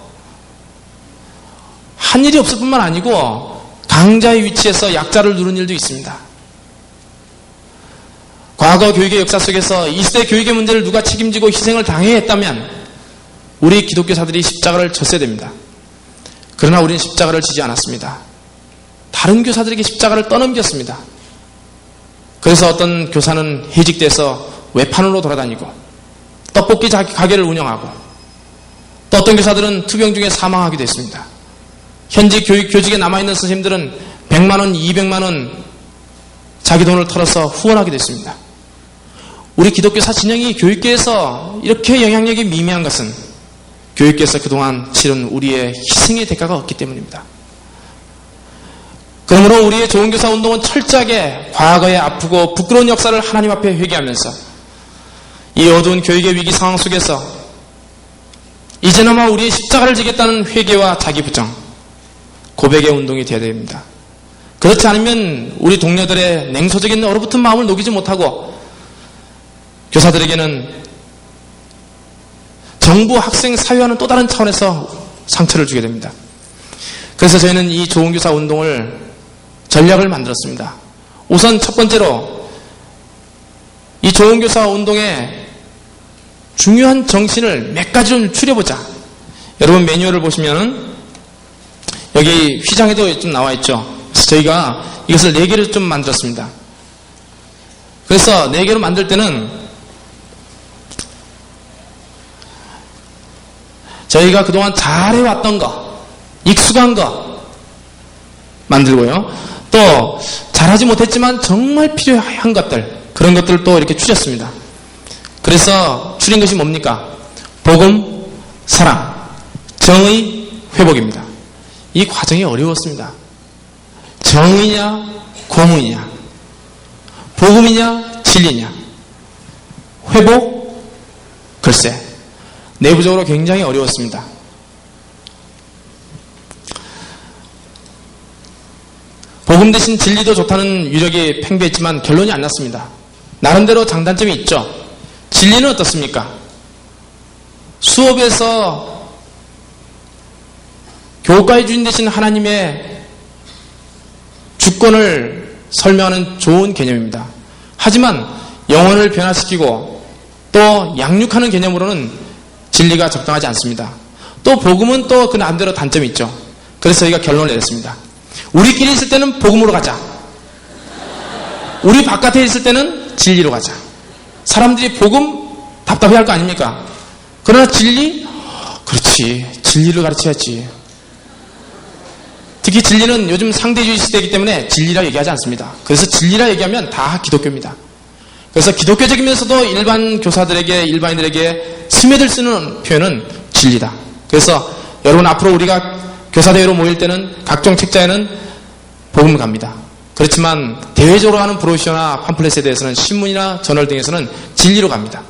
한 일이 없을 뿐만 아니고 강자의 위치에서 약자를 누른 일도 있습니다. 과거 교육의 역사 속에서 이 시대 교육의 문제를 누가 책임지고 희생을 당해야 했다면 우리 기독교사들이 십자가를 졌어야 됩니다. 그러나 우리는 십자가를 지지 않았습니다. 다른 교사들에게 십자가를 떠넘겼습니다. 그래서 어떤 교사는 해직돼서 외판으로 돌아다니고 떡볶이 가게를 운영하고 또 어떤 교사들은 투병 중에 사망하기도 했습니다. 현직 교직에 남아있는 선생님들은 100만 원, 200만 원 자기 돈을 털어서 후원하게 됐습니다. 우리 기독교사 진영이 교육계에서 이렇게 영향력이 미미한 것은 교육계에서 그동안 치른 우리의 희생의 대가가 없기 때문입니다. 그러므로 우리의 좋은 교사 운동은 철저하게 과거의 아프고 부끄러운 역사를 하나님 앞에 회개하면서 이 어두운 교육의 위기 상황 속에서 이제나마 우리의 십자가를 지겠다는 회개와 자기 부정, 고백의 운동이 되어야 됩니다. 그렇지 않으면 우리 동료들의 냉소적인 얼어붙은 마음을 녹이지 못하고 교사들에게는 정부, 학생, 사회와는 또 다른 차원에서 상처를 주게 됩니다. 그래서 저희는 이 좋은 교사 운동을 전략을 만들었습니다. 우선 첫 번째로 이 좋은 교사 운동의 중요한 정신을 몇 가지 좀 추려보자. 여러분 매뉴얼을 보시면은 여기 휘장에도 좀 나와 있죠. 그래서 저희가 이것을 4개를 좀 만들었습니다. 그래서 4개로 만들 때는 저희가 그동안 잘해왔던 거, 익숙한 거 만들고요. 또 잘하지 못했지만 정말 필요한 것들, 그런 것들을 또 이렇게 추렸습니다. 그래서 추린 것이 뭡니까? 복음, 사랑, 정의, 회복입니다. 이 과정이 어려웠습니다. 정의냐, 공의냐, 복음이냐, 진리냐, 회복, 글쎄, 내부적으로 굉장히 어려웠습니다. 복음 대신 진리도 좋다는 유력이 팽배했지만 결론이 안 났습니다. 나름대로 장단점이 있죠. 진리는 어떻습니까? 수업에서 교과의 주인 되신 하나님의 주권을 설명하는 좋은 개념입니다. 하지만 영혼을 변화시키고 또 양육하는 개념으로는 진리가 적당하지 않습니다. 또 복음은 또 그 나름대로 단점이 있죠. 그래서 저희가 결론을 내렸습니다. 우리끼리 있을 때는 복음으로 가자. 우리 바깥에 있을 때는 진리로 가자. 사람들이 복음 답답해할 거 아닙니까? 그러나 진리? 그렇지. 진리를 가르쳐야지. 특히 진리는 요즘 상대주의 시대이기 때문에 진리라 얘기하지 않습니다. 그래서 진리라 얘기하면 다 기독교입니다. 그래서 기독교적이면서도 일반 교사들에게, 일반인들에게 스며들 쓰는 표현은 진리다. 그래서 여러분 앞으로 우리가 교사대회로 모일 때는 각종 책자에는 복음 갑니다. 그렇지만 대외적으로 하는 브로셔나 팜플렛에 대해서는 신문이나 저널 등에서는 진리로 갑니다.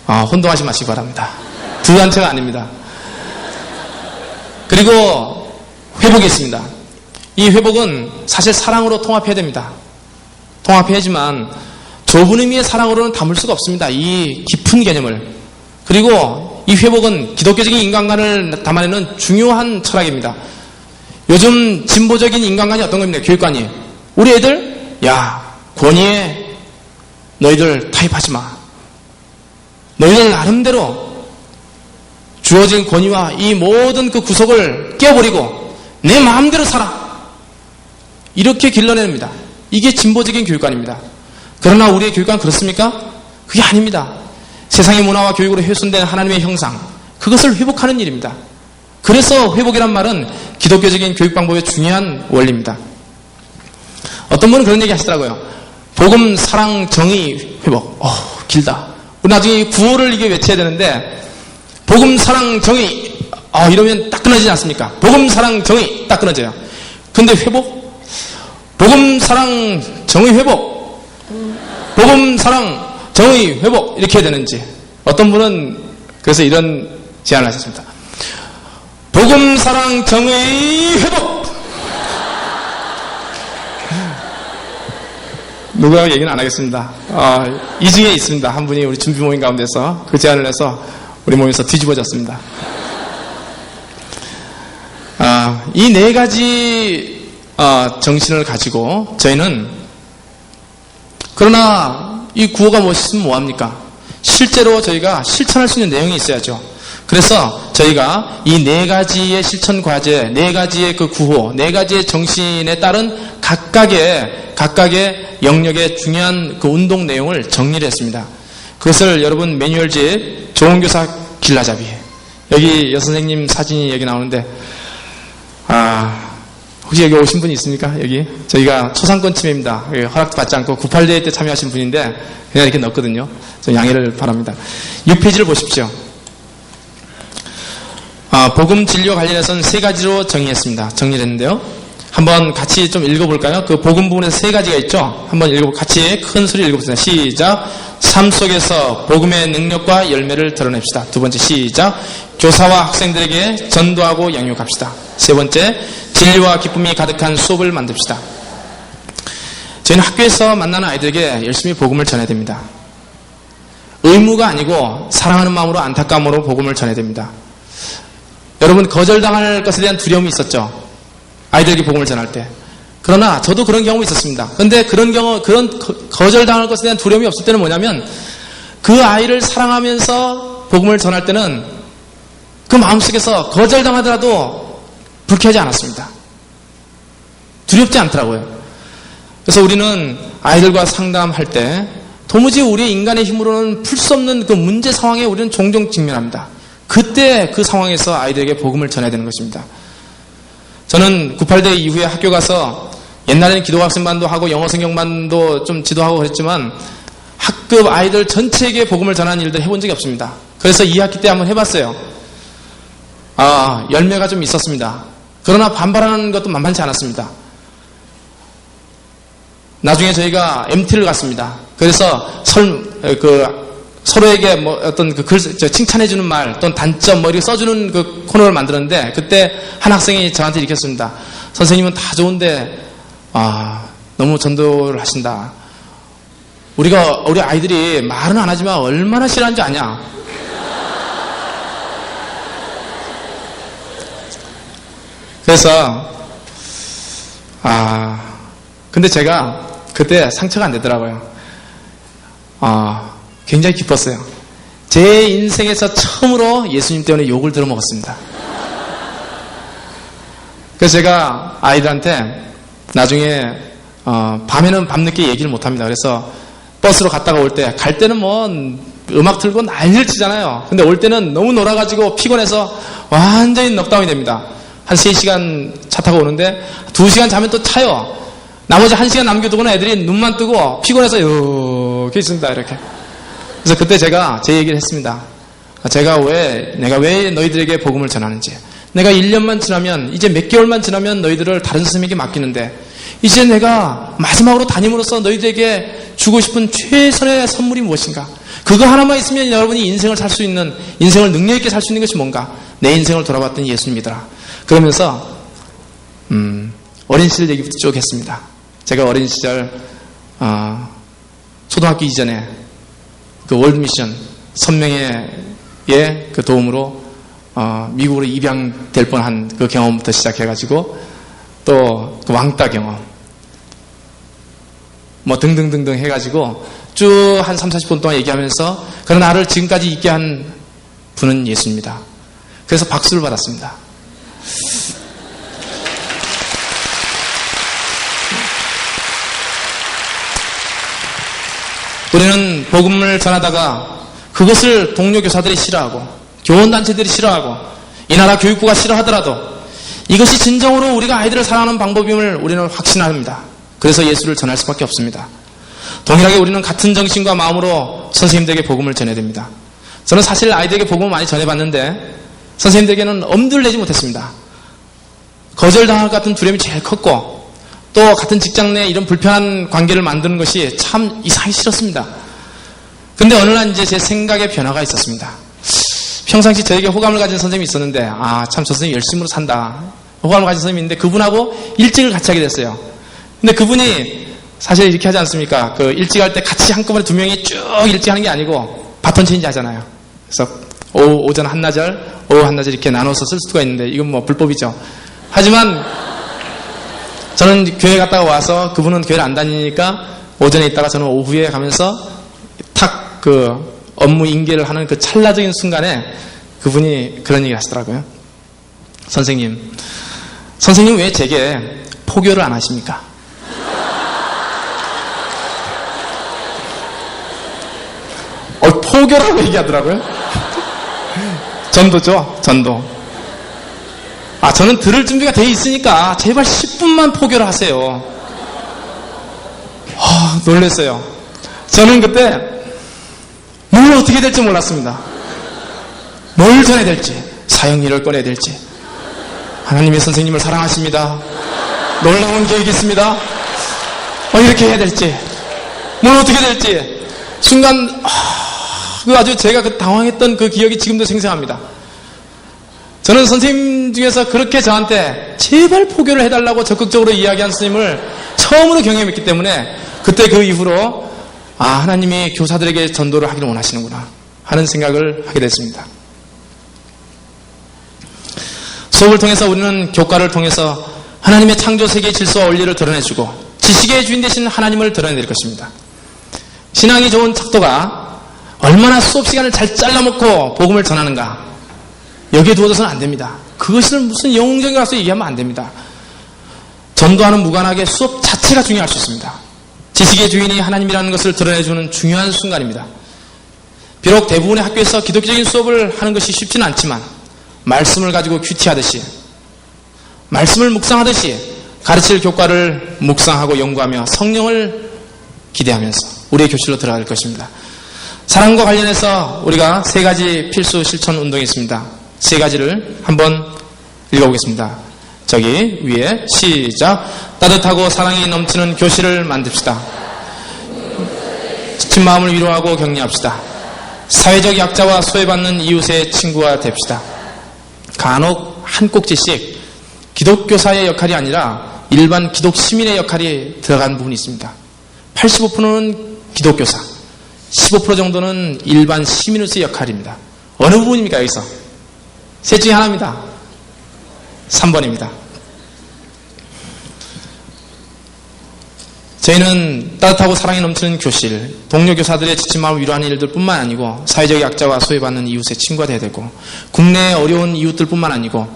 혼동하지 마시기 바랍니다. 두 단체가 아닙니다. 그리고 회복이 있습니다. 이 회복은 사실 사랑으로 통합해야 됩니다. 통합해야지만 좁은 의미의 사랑으로는 담을 수가 없습니다. 이 깊은 개념을. 그리고 이 회복은 기독교적인 인간관을 담아내는 중요한 철학입니다. 요즘 진보적인 인간관이 어떤 겁니까? 교육관이. 우리 애들, 야, 권위에 너희들 타입하지 마. 너희들 나름대로 주어진 권위와 이 모든 그 구속을 깨버리고 내 마음대로 살아. 이렇게 길러냅니다. 이게 진보적인 교육관입니다. 그러나 우리의 교육관 그렇습니까? 그게 아닙니다. 세상의 문화와 교육으로 훼손된 하나님의 형상, 그것을 회복하는 일입니다. 그래서 회복이란 말은 기독교적인 교육 방법의 중요한 원리입니다. 어떤 분은 그런 얘기 하시더라고요. 복음, 사랑, 정의, 회복. 길다. 우리 나중에 구호를 이게 외쳐야 되는데 복음, 사랑, 정의 이러면 딱 끊어지지 않습니까? 복음, 사랑, 정의 딱 끊어져요. 근데 회복? 복음, 사랑, 정의, 회복. 복음, 사랑, 정의, 회복 이렇게 해야 되는지. 어떤 분은 그래서 이런 제안을 하셨습니다. 복음, 사랑, 정의, 회복. 누구라고 얘기는 안 하겠습니다. 이 중에 있습니다. 한 분이 우리 준비 모임 가운데서 그 제안을 해서 우리 모임에서 뒤집어졌습니다. 이 네 가지 정신을 가지고 저희는, 그러나 이 구호가 무엇이면 뭐합니까? 실제로 저희가 실천할 수 있는 내용이 있어야죠. 그래서 저희가 이 네 가지의 실천 과제, 네 가지의 그 구호, 네 가지의 정신에 따른 각각의 영역의 중요한 그 운동 내용을 정리를 했습니다. 그것을 여러분 매뉴얼집 좋은 교사 길라잡이, 여기 여선생님 사진이 여기 나오는데, 혹시 여기 오신 분이 있습니까? 여기 저희가 초상권 침해입니다. 허락도 받지 않고 98대회 때 참여하신 분인데 그냥 이렇게 넣었거든요. 좀 양해를 바랍니다. 6페이지를 보십시오. 복음 진료 관련해서는 세 가지로 정의했습니다. 정리를 했는데요. 한번 같이 좀 읽어볼까요? 그 복음 부분에서 세 가지가 있죠. 한번 같이 큰 소리 읽어보세요. 시작. 삶 속에서 복음의 능력과 열매를 드러냅시다. 두 번째, 시작. 교사와 학생들에게 전도하고 양육합시다. 세 번째, 진리와 기쁨이 가득한 수업을 만듭시다. 저희는 학교에서 만나는 아이들에게 열심히 복음을 전해야 됩니다. 의무가 아니고 사랑하는 마음으로, 안타까움으로 복음을 전해야 됩니다. 여러분, 거절당할 것에 대한 두려움이 있었죠. 아이들에게 복음을 전할 때. 그러나 저도 그런 경험이 있었습니다. 그런데 그런 거절당할 것에 대한 두려움이 없을 때는 뭐냐면, 그 아이를 사랑하면서 복음을 전할 때는 그 마음속에서 거절당하더라도 불쾌하지 않았습니다. 두렵지 않더라고요. 그래서 우리는 아이들과 상담할 때 도무지 우리의 인간의 힘으로는 풀 수 없는 그 문제 상황에 우리는 종종 직면합니다. 그때 그 상황에서 아이들에게 복음을 전해야 되는 것입니다. 저는 98대 이후에 학교 가서 옛날에는 기도학생반도 하고 영어 성경반도 좀 지도하고 그랬지만 학급 아이들 전체에게 복음을 전하는 일들 해본 적이 없습니다. 그래서 2학기 때 한번 해봤어요. 열매가 좀 있었습니다. 그러나 반발하는 것도 만만치 않았습니다. 나중에 저희가 MT를 갔습니다. 그래서 서로에게 어떤 그 칭찬해주는 말 또는 단점 이렇게 써주는 그 코너를 만들었는데, 그때 한 학생이 저한테 이렇게 했습니다. 선생님은 다 좋은데 너무 전도를 하신다. 우리 아이들이 말은 안 하지만 얼마나 싫어하는 줄 아냐. 그래서 근데 제가 그때 상처가 안 되더라고요. 굉장히 기뻤어요. 제 인생에서 처음으로 예수님 때문에 욕을 들어먹었습니다. 그래서 제가 아이들한테 나중에 밤에는 밤늦게 얘기를 못합니다. 그래서 버스로 갔다가 올 때, 갈 때는 뭐 음악 틀고 난리를 치잖아요. 근데 올 때는 너무 놀아가지고 피곤해서 완전히 넉다운이 됩니다. 한 3시간 차 타고 오는데 2시간 자면 또 차요. 나머지 1시간 남겨두고는 애들이 눈만 뜨고 피곤해서 이렇게 있습니다. 이렇게. 그래서 그때 제가 제 얘기를 했습니다. 내가 왜 너희들에게 복음을 전하는지. 내가 1년만 지나면, 이제 몇 개월만 지나면 너희들을 다른 선생님에게 맡기는데, 이제 내가 마지막으로 담임으로서 너희들에게 주고 싶은 최선의 선물이 무엇인가? 그거 하나만 있으면 여러분이 인생을 살 수 있는, 인생을 능력 있게 살 수 있는 것이 뭔가? 내 인생을 돌아봤더니 예수님이더라. 그러면서 어린 시절 얘기부터 쭉 했습니다. 제가 어린 시절 초등학교 이전에 그 월드미션 선명회의 그 도움으로 미국으로 입양될 뻔한 그 경험부터 시작해가지고 또 그 왕따 경험 뭐 등등등등 해가지고 쭉 한 30-40분 동안 얘기하면서 그런 나를 지금까지 있게 한 분은 예수입니다. 그래서 박수를 받았습니다. 우리는 복음을 전하다가 그것을 동료 교사들이 싫어하고 교원단체들이 싫어하고 이 나라 교육부가 싫어하더라도 이것이 진정으로 우리가 아이들을 사랑하는 방법임을 우리는 확신합니다. 그래서 예수를 전할 수밖에 없습니다. 동일하게 우리는 같은 정신과 마음으로 선생님들에게 복음을 전해야 됩니다. 저는 사실 아이들에게 복음을 많이 전해봤는데 선생님들에게는 엄두를 내지 못했습니다. 거절당할 것 같은 두려움이 제일 컸고 또 같은 직장 내에 이런 불편한 관계를 만드는 것이 참 이상하기 싫었습니다. 근데 어느 날 이제 제 생각에 변화가 있었습니다. 평상시 저에게 호감을 가진 선생님이 있었는데 참 저 선생님 열심으로 산다. 호감을 가진 선생님인데 그분하고 일찍을 같이 하게 됐어요. 근데 그분이 사실 이렇게 하지 않습니까? 그 일찍할 때 같이 한꺼번에 두 명이 쭉 일찍하는 게 아니고 바톤 체인지 하잖아요. 그래서 오전 한나절, 오후 한나절 이렇게 나눠서 쓸 수가 있는데 이건 뭐 불법이죠. 하지만 저는 교회 갔다가 와서 그분은 교회를 안 다니니까 오전에 있다가 저는 오후에 가면서 탁 그 업무 인계를 하는 그 찰나적인 순간에 그분이 그런 얘기를 하시더라고요. 선생님 왜 제게 포교를 안 하십니까? 포교라고 얘기하더라고요. 전도죠, 전도. 저는 들을 준비가 돼 있으니까 제발 10분만 포교를 하세요. 놀랐어요. 저는 그때 뭘 어떻게 될지 몰랐습니다. 뭘 전해야 될지, 사형리를 꺼내야 될지. 하나님의 선생님을 사랑하십니다. 놀라운 계획이 있습니다. 이렇게 해야 될지, 뭘 어떻게 될지. 순간 아주 제가 그 당황했던 그 기억이 지금도 생생합니다. 저는 선생님 중에서 그렇게 저한테 제발 포교를 해달라고 적극적으로 이야기한 선생님을 처음으로 경험했기 때문에 그때 그 이후로 하나님이 교사들에게 전도를 하기를 원하시는구나 하는 생각을 하게 됐습니다. 수업을 통해서 우리는 교과를 통해서 하나님의 창조 세계의 질서와 원리를 드러내주고 지식의 주인 되신 하나님을 드러내낼 것입니다. 신앙이 좋은 척도가 얼마나 수업 시간을 잘 잘라먹고 복음을 전하는가 여기에 두어져서는 안 됩니다. 그것을 무슨 영웅적인 가서 얘기하면 안 됩니다. 전도하는 무관하게 수업 자체가 중요할 수 있습니다. 지식의 주인이 하나님이라는 것을 드러내주는 중요한 순간입니다. 비록 대부분의 학교에서 기독교적인 수업을 하는 것이 쉽지는 않지만 말씀을 가지고 큐티하듯이 말씀을 묵상하듯이 가르칠 교과를 묵상하고 연구하며 성령을 기대하면서 우리의 교실로 들어갈 것입니다. 사랑과 관련해서 우리가 3가지 필수 실천 운동이 있습니다. 3가지를 한번 읽어보겠습니다. 저기 위에 시작. 따뜻하고 사랑이 넘치는 교실을 만듭시다. 지친 마음을 위로하고 격려합시다. 사회적 약자와 소외받는 이웃의 친구가 됩시다. 간혹 한 꼭지씩 기독교사의 역할이 아니라 일반 기독 시민의 역할이 들어간 부분이 있습니다. 85%는 기독교사, 15% 정도는 일반 시민으로서의 역할입니다. 어느 부분입니까 여기서? 셋 중에 하나입니다. 3번입니다. 저희는 따뜻하고 사랑이 넘치는 교실, 동료 교사들의 지친 마음을 위로하는 일들 뿐만 아니고 사회적 약자와 소외받는 이웃의 친구가 되어야 되고 국내의 어려운 이웃들 뿐만 아니고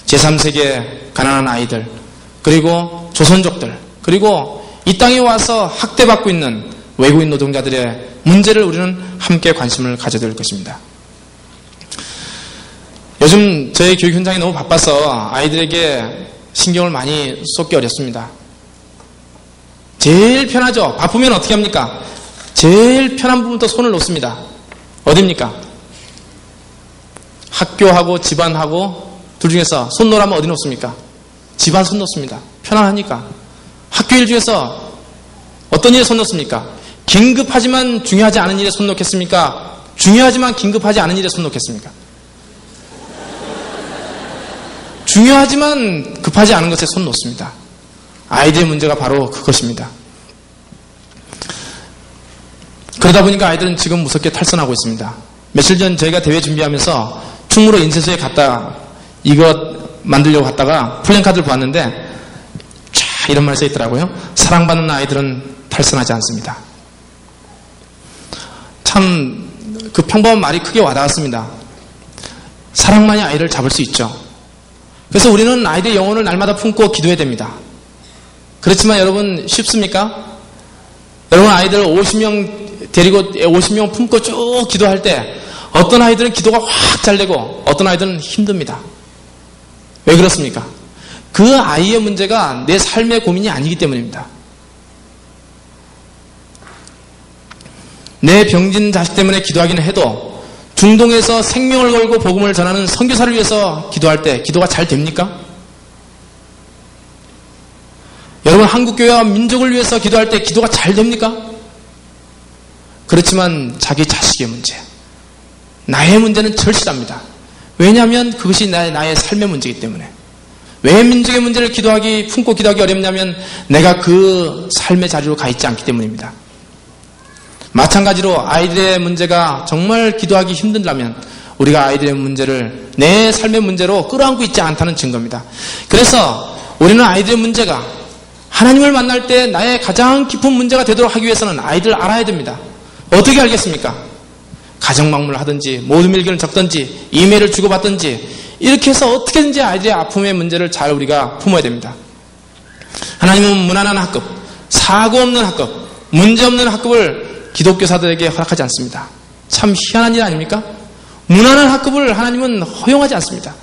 제3세계 가난한 아이들 그리고 조선족들 그리고 이 땅에 와서 학대받고 있는 외국인 노동자들의 문제를 우리는 함께 관심을 가져야 될 것입니다. 요즘 저희 교육 현장이 너무 바빠서 아이들에게 신경을 많이 쏟기 어렵습니다. 제일 편하죠. 바쁘면 어떻게 합니까? 제일 편한 부분부터 손을 놓습니다. 어디입니까? 학교하고 집안하고 둘 중에서 손 놓으라면 어디 놓습니까? 집안 손 놓습니다. 편안하니까. 학교 일 중에서 어떤 일에 손 놓습니까? 긴급하지만 중요하지 않은 일에 손 놓겠습니까? 중요하지만 긴급하지 않은 일에 손 놓겠습니까? 중요하지만 급하지 않은 것에 손 놓습니다. 아이들의 문제가 바로 그것입니다. 그러다 보니까 아이들은 지금 무섭게 탈선하고 있습니다. 며칠 전 저희가 대회 준비하면서 충무로 인쇄소에 갔다 이거 만들려고 갔다가 플랜카드를 보았는데 쫙 이런 말이 써 있더라고요. 사랑받는 아이들은 탈선하지 않습니다. 참 그 평범한 말이 크게 와닿았습니다. 사랑만이 아이를 잡을 수 있죠. 그래서 우리는 아이들의 영혼을 날마다 품고 기도해야 됩니다. 그렇지만 여러분 쉽습니까? 여러분 아이들 50명 데리고 50명 품고 쭉 기도할 때 어떤 아이들은 기도가 확 잘 되고 어떤 아이들은 힘듭니다. 왜 그렇습니까? 그 아이의 문제가 내 삶의 고민이 아니기 때문입니다. 내 병진 자식 때문에 기도하기는 해도 중동에서 생명을 걸고 복음을 전하는 선교사를 위해서 기도할 때 기도가 잘 됩니까? 여러분 한국교회와 민족을 위해서 기도할 때 기도가 잘 됩니까? 그렇지만 자기 자식의 문제, 나의 문제는 절실합니다. 왜냐하면 그것이 나의 삶의 문제이기 때문에. 왜 민족의 문제를 품고 기도하기 어렵냐면 내가 그 삶의 자리로 가 있지 않기 때문입니다. 마찬가지로 아이들의 문제가 정말 기도하기 힘들다면 우리가 아이들의 문제를 내 삶의 문제로 끌어안고 있지 않다는 증거입니다. 그래서 우리는 아이들의 문제가 하나님을 만날 때 나의 가장 깊은 문제가 되도록 하기 위해서는 아이들을 알아야 됩니다. 어떻게 알겠습니까? 가정막물을 하든지 모든 일기를 적든지 이메일을 주고받든지 이렇게 해서 어떻게든지 아이들의 아픔의 문제를 잘 우리가 품어야 됩니다. 하나님은 무난한 학급, 사고 없는 학급, 문제 없는 학급을 기독교사들에게 허락하지 않습니다. 참 희한한 일 아닙니까? 무난한 학급을 하나님은 허용하지 않습니다.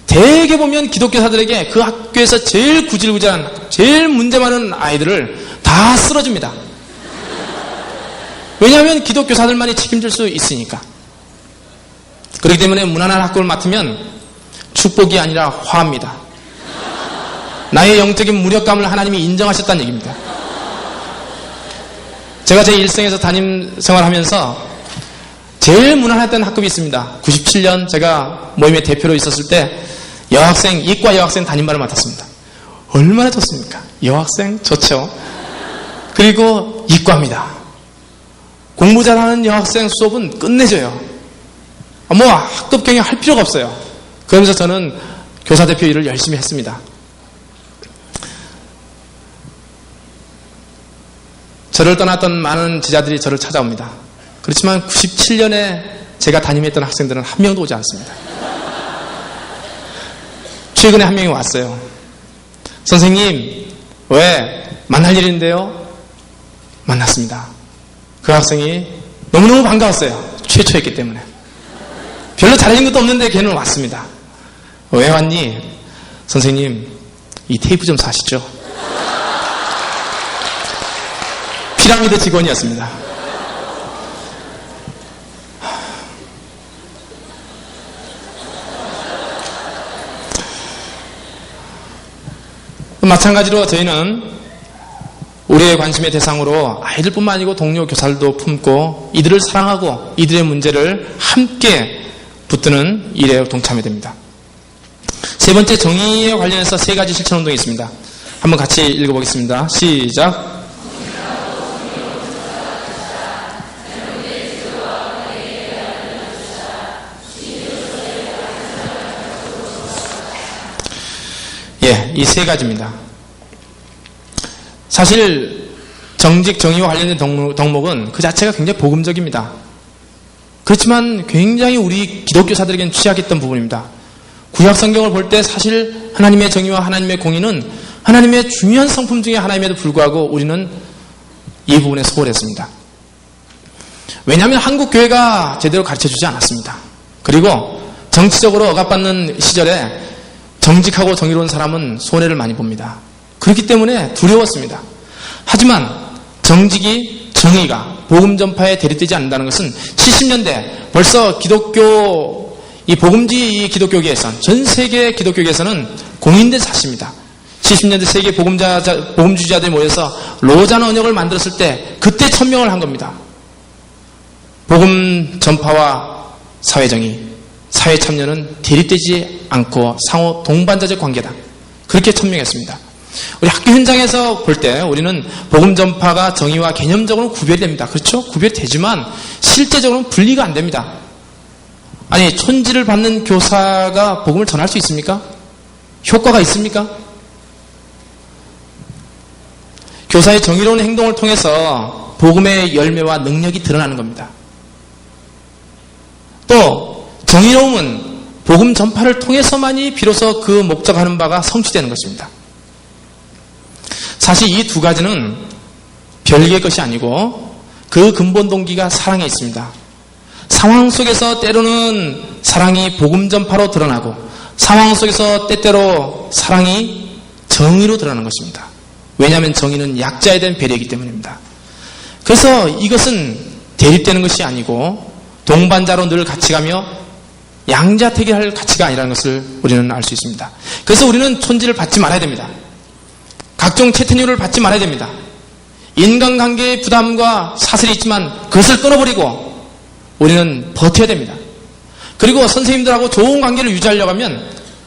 대개 보면 기독교사들에게 그 학교에서 제일 구질구질한, 제일 문제 많은 아이들을 다 쓸어줍니다. 왜냐하면 기독교사들만이 책임질 수 있으니까. 그렇기 때문에 무난한 학급을 맡으면 축복이 아니라 화합니다. 나의 영적인 무력감을 하나님이 인정하셨다는 얘기입니다. 제가 제 일생에서 담임 생활하면서 제일 무난했던 학급이 있습니다. 97년 제가 모임의 대표로 있었을 때 이과 여학생 담임반을 맡았습니다. 얼마나 좋습니까? 여학생 좋죠. 그리고 이과입니다. 공부 잘하는 여학생 수업은 끝내줘요. 학급 경영 할 필요가 없어요. 그러면서 저는 교사 대표 일을 열심히 했습니다. 저를 떠났던 많은 제자들이 저를 찾아옵니다. 그렇지만 97년에 제가 담임했던 학생들은 한 명도 오지 않습니다. 최근에 한 명이 왔어요. 선생님, 왜? 만날 일인데요? 만났습니다. 그 학생이 너무너무 반가웠어요. 최초였기 때문에. 별로 잘해진 것도 없는데 걔는 왔습니다. 왜 왔니? 선생님, 이 테이프 좀 사시죠. 피라미드 직원이었습니다. 마찬가지로 저희는 우리의 관심의 대상으로 아이들뿐만 아니고 동료 교사들도 품고 이들을 사랑하고 이들의 문제를 함께 붙드는 일에 동참해야 됩니다. 세 번째, 정의에 관련해서 세 가지 실천운동이 있습니다. 한번 같이 읽어보겠습니다. 시작. 이 세 가지입니다. 사실 정직, 정의와 관련된 덕목은 그 자체가 굉장히 복음적입니다. 그렇지만 굉장히 우리 기독교사들에게는 취약했던 부분입니다. 구약 성경을 볼 때 사실 하나님의 정의와 하나님의 공의는 하나님의 중요한 성품 중에 하나임에도 불구하고 우리는 이 부분에 소홀했습니다. 왜냐하면 한국 교회가 제대로 가르쳐주지 않았습니다. 그리고 정치적으로 억압받는 시절에 정직하고 정의로운 사람은 손해를 많이 봅니다. 그렇기 때문에 두려웠습니다. 하지만 정직이, 정의가 복음 전파에 대립되지 않는다는 것은 70년대 벌써 이 복음지 기독교계에선, 전 세계 기독교계에서는 공인된 사실입니다. 70년대 세계 복음주의자들이 모여서 로잔 언역을 만들었을 때 그때 천명을 한 겁니다. 복음 전파와 사회정의, 사회 참여는 대립되지 않고 상호 동반자적 관계다. 그렇게 천명했습니다. 우리 학교 현장에서 볼 때 우리는 복음 전파가 정의와 개념적으로는 구별이 됩니다. 그렇죠? 구별이 되지만 실제적으로는 분리가 안 됩니다. 아니, 촌지를 받는 교사가 복음을 전할 수 있습니까? 효과가 있습니까? 교사의 정의로운 행동을 통해서 복음의 열매와 능력이 드러나는 겁니다. 또 정의로움은 복음 전파를 통해서만이 비로소 그 목적하는 바가 성취되는 것입니다. 사실 이 두 가지는 별개의 것이 아니고 그 근본 동기가 사랑에 있습니다. 상황 속에서 때로는 사랑이 복음 전파로 드러나고 상황 속에서 때때로 사랑이 정의로 드러나는 것입니다. 왜냐하면 정의는 약자에 대한 배려이기 때문입니다. 그래서 이것은 대립되는 것이 아니고 동반자로 늘 같이 가며 양자택일할 가치가 아니라는 것을 우리는 알 수 있습니다. 그래서 우리는 촌지를 받지 말아야 됩니다. 각종 채택료를 받지 말아야 됩니다. 인간관계의 부담과 사슬이 있지만 그것을 끊어버리고 우리는 버텨야 됩니다. 그리고 선생님들하고 좋은 관계를 유지하려고 하면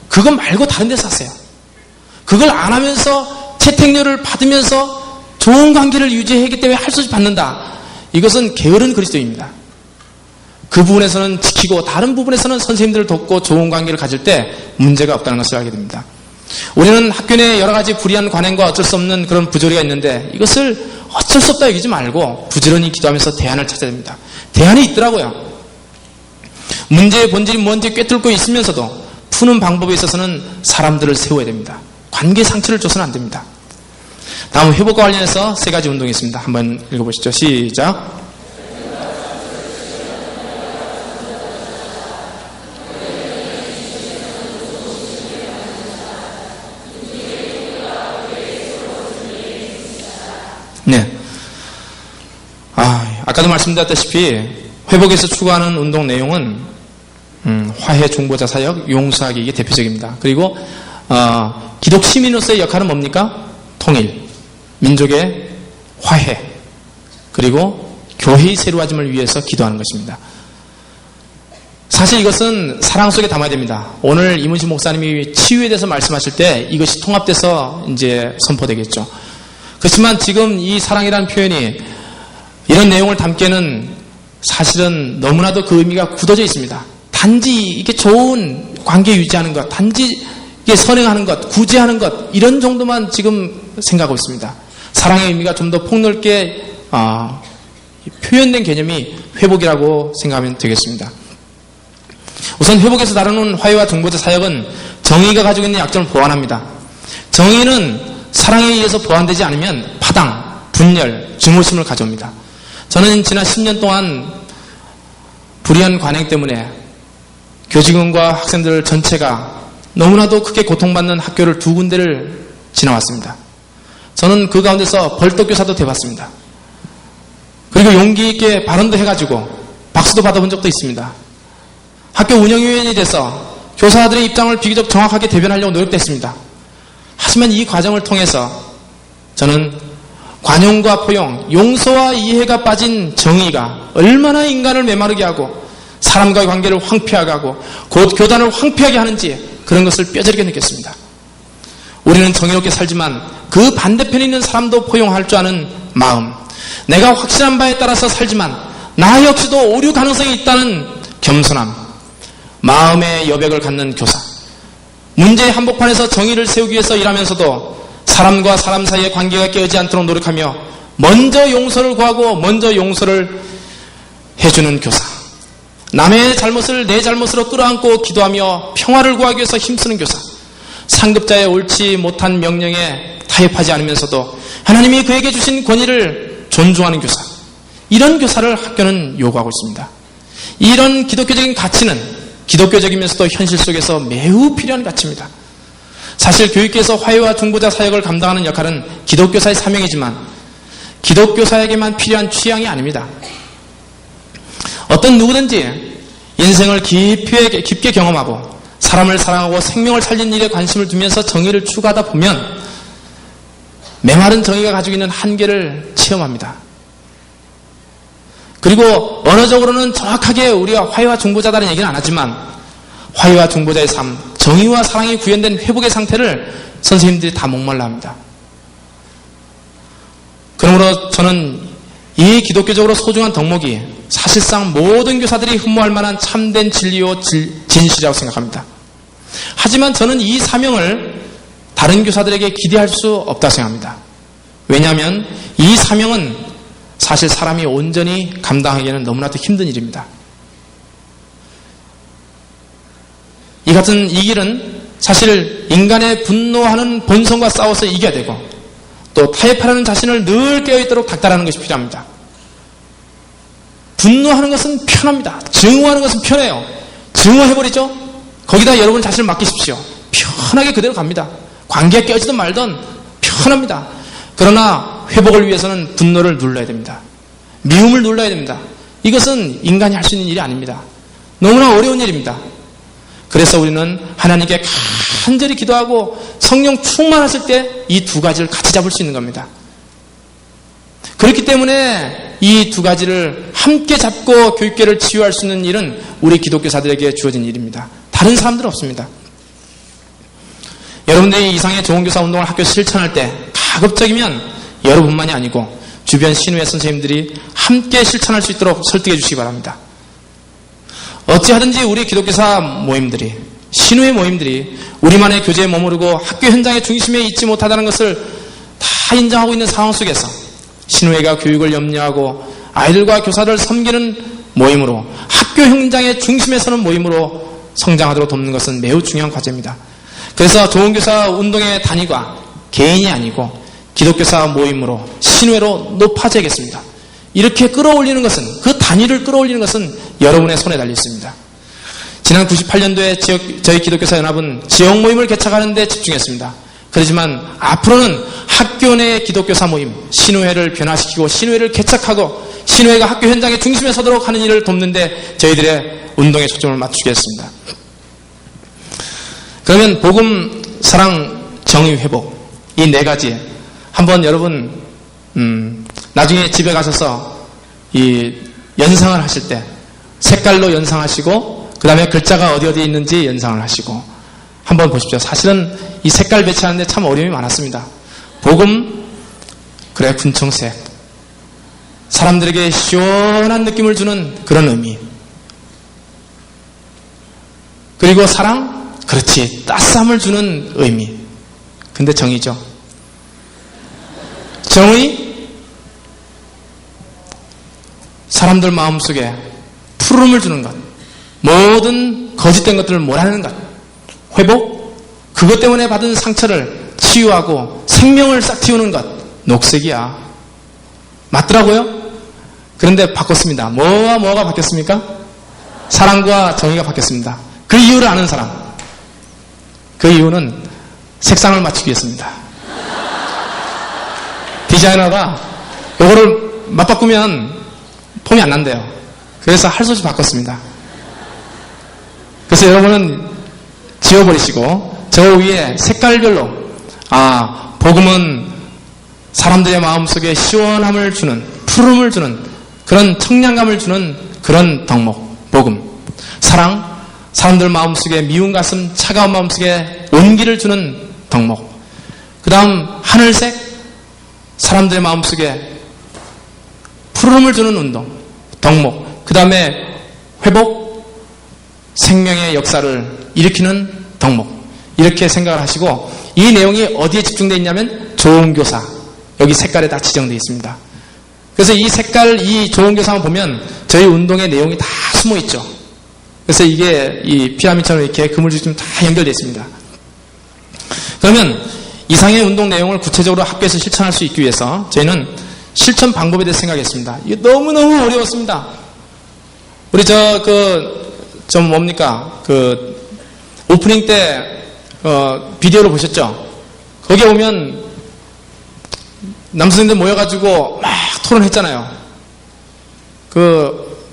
그것 말고 다른 데서 하세요. 그걸 안 하면서 채택료를 받으면서 좋은 관계를 유지하기 때문에 할 수 없이 받는다. 이것은 게으른 그리스도입니다. 그 부분에서는 지키고 다른 부분에서는 선생님들을 돕고 좋은 관계를 가질 때 문제가 없다는 것을 알게 됩니다. 우리는 학교 내 여러 가지 불의한 관행과 어쩔 수 없는 그런 부조리가 있는데 이것을 어쩔 수 없다 여기지 말고 부지런히 기도하면서 대안을 찾아야 됩니다. 대안이 있더라고요. 문제의 본질이 뭔지 꿰뚫고 있으면서도 푸는 방법에 있어서는 사람들을 세워야 됩니다. 관계 상처를 줘서는 안 됩니다. 다음 회복과 관련해서 세 가지 운동이 있습니다. 한번 읽어보시죠. 시작. 네. 아까도 말씀드렸다시피 회복에서 추구하는 운동 내용은 화해, 중보자 사역, 용서하기 이게 대표적입니다. 그리고 기독 시민으로서의 역할은 뭡니까? 통일, 민족의 화해, 그리고 교회의 새로워짐을 위해서 기도하는 것입니다. 사실 이것은 사랑 속에 담아야 됩니다. 오늘 이문식 목사님이 치유에 대해서 말씀하실 때 이것이 통합돼서 이제 선포되겠죠. 그렇지만 지금 이 사랑이라는 표현이 이런 내용을 담기에는 사실은 너무나도 그 의미가 굳어져 있습니다. 단지 이게 좋은 관계 유지하는 것, 단지 이게 선행하는 것, 구제하는 것 이런 정도만 지금 생각하고 있습니다. 사랑의 의미가 좀 더 폭넓게 표현된 개념이 회복이라고 생각하면 되겠습니다. 우선 회복에서 다루는 화해와 중보자 사역은 정의가 가지고 있는 약점을 보완합니다. 정의는 사랑에 의해서 보완되지 않으면 파당, 분열, 증오심을 가져옵니다. 저는 지난 10년 동안 불의한 관행 때문에 교직원과 학생들 전체가 너무나도 크게 고통받는 학교를 두 군데를 지나왔습니다. 저는 그 가운데서 벌떡교사도 돼봤습니다. 그리고 용기 있게 발언도 해가지고 박수도 받아본 적도 있습니다. 학교 운영위원이 돼서 교사들의 입장을 비교적 정확하게 대변하려고 노력도 했습니다. 하지만 이 과정을 통해서 저는 관용과 포용, 용서와 이해가 빠진 정의가 얼마나 인간을 메마르게 하고 사람과의 관계를 황폐하게 하고 곧 교단을 황폐하게 하는지 그런 것을 뼈저리게 느꼈습니다. 우리는 정의롭게 살지만 그 반대편에 있는 사람도 포용할 줄 아는 마음, 내가 확실한 바에 따라서 살지만 나 역시도 오류 가능성이 있다는 겸손함, 마음의 여백을 갖는 교사, 문제의 한복판에서 정의를 세우기 위해서 일하면서도 사람과 사람 사이의 관계가 깨어지지 않도록 노력하며 먼저 용서를 구하고 먼저 용서를 해주는 교사, 남의 잘못을 내 잘못으로 끌어안고 기도하며 평화를 구하기 위해서 힘쓰는 교사, 상급자의 옳지 못한 명령에 타협하지 않으면서도 하나님이 그에게 주신 권위를 존중하는 교사, 이런 교사를 학교는 요구하고 있습니다. 이런 기독교적인 가치는 기독교적이면서도 현실 속에서 매우 필요한 가치입니다. 사실 교육계에서 화해와 중보자 사역을 감당하는 역할은 기독교사의 사명이지만 기독교사에게만 필요한 취향이 아닙니다. 어떤 누구든지 인생을 깊게 경험하고 사람을 사랑하고 생명을 살리는 일에 관심을 두면서 정의를 추구하다 보면 메마른 정의가 가지고 있는 한계를 체험합니다. 그리고 언어적으로는 정확하게 우리가 화해와 중보자다는 얘기는 안 하지만 화해와 중보자의 삶, 정의와 사랑이 구현된 회복의 상태를 선생님들이 다 목말라 합니다. 그러므로 저는 이 기독교적으로 소중한 덕목이 사실상 모든 교사들이 흠모할 만한 참된 진리요 진실이라고 생각합니다. 하지만 저는 이 사명을 다른 교사들에게 기대할 수 없다고 생각합니다. 왜냐하면 이 사명은 사실 사람이 온전히 감당하기에는 너무나도 힘든 일입니다. 이 같은 이 길은 사실 인간의 분노하는 본성과 싸워서 이겨야 되고 또 타협하려는 자신을 늘 깨어있도록 닥달하는 것이 필요합니다. 분노하는 것은 편합니다. 증오하는 것은 편해요. 증오해버리죠. 거기다 여러분 자신을 맡기십시오. 편하게 그대로 갑니다. 관계가 깨어지든 말든 편합니다. 그러나 회복을 위해서는 분노를 눌러야 됩니다. 미움을 눌러야 됩니다. 이것은 인간이 할 수 있는 일이 아닙니다. 너무나 어려운 일입니다. 그래서 우리는 하나님께 간절히 기도하고 성령 충만하실 때 이 두 가지를 같이 잡을 수 있는 겁니다. 그렇기 때문에 이 두 가지를 함께 잡고 교육계를 치유할 수 있는 일은 우리 기독교사들에게 주어진 일입니다. 다른 사람들은 없습니다. 여러분들이 이상의 좋은 교사 운동을 학교에서 실천할 때 가급적이면 여러분만이 아니고 주변 신우의 선생님들이 함께 실천할 수 있도록 설득해 주시기 바랍니다. 어찌하든지 우리 기독교사 모임들이, 신우의 모임들이 우리만의 교제에 머무르고 학교 현장의 중심에 있지 못하다는 것을 다 인정하고 있는 상황 속에서 신우회가 교육을 염려하고 아이들과 교사를 섬기는 모임으로, 학교 현장의 중심에 서는 모임으로 성장하도록 돕는 것은 매우 중요한 과제입니다. 그래서 좋은 교사 운동의 단위가 개인이 아니고 기독교사 모임으로, 신우회로 높아져야겠습니다. 이렇게 끌어올리는 것은, 그 단위를 끌어올리는 것은 여러분의 손에 달려 있습니다. 지난 98년도에 저희 기독교사 연합은 지역 모임을 개척하는 데 집중했습니다. 그렇지만 앞으로는 학교 내 기독교사 모임, 신우회를 변화시키고 신우회를 개척하고 신우회가 학교 현장의 중심에 서도록 하는 일을 돕는 데 저희들의 운동에 초점을 맞추겠습니다. 그러면 복음, 사랑, 정의, 회복, 이 네 가지 한번 여러분 나중에 집에 가셔서 이 연상을 하실 때 색깔로 연상하시고 그 다음에 글자가 어디 있는지 연상을 하시고 한번 보십시오. 사실은 이 색깔 배치하는데 참 어려움이 많았습니다. 복음, 그래 분청색, 사람들에게 시원한 느낌을 주는 그런 의미. 그리고 사랑, 그렇지 따스함을 주는 의미. 근데 정의죠. 정의, 사람들 마음속에 푸름을 주는 것, 모든 거짓된 것들을 몰아내는 것. 회복, 그것 때문에 받은 상처를 치유하고 생명을 싹 틔우는 것. 녹색이야. 맞더라고요? 그런데 바꿨습니다. 뭐가 바뀌었습니까? 사랑과 정의가 바뀌었습니다. 그 이유를 아는 사람. 그 이유는 색상을 맞추기 위해서입니다. 디자이너가 이거를 맞바꾸면 폼이 안 난대요. 그래서 할 수 없이 바꿨습니다. 그래서 여러분은 지워버리시고 저 위에 색깔별로 복음은 사람들의 마음속에 시원함을 주는, 푸름을 주는, 그런 청량감을 주는 그런 덕목, 복음. 사랑, 사람들 마음속에 미운 가슴, 차가운 마음속에 온기를 주는 덕목. 그 다음 하늘색, 사람들의 마음속에 푸름을 주는 운동, 덕목. 그 다음에 회복, 생명의 역사를 일으키는 덕목. 이렇게 생각을 하시고 이 내용이 어디에 집중되어 있냐면 좋은 교사. 여기 색깔에 다 지정되어 있습니다. 그래서 이 색깔, 이 좋은 교사만 보면 저희 운동의 내용이 다 숨어 있죠. 그래서 이게 이 피라미드처럼 이렇게 그물줄처럼 다 연결되어 있습니다. 그러면 이상의 운동 내용을 구체적으로 학교에서 실천할 수 있기 위해서 저희는 실천 방법에 대해서 생각했습니다. 이게 너무너무 어려웠습니다. 우리 오프닝 때 비디오를 보셨죠? 거기에 보면 남선생님들 모여가지고 막 토론했잖아요. 그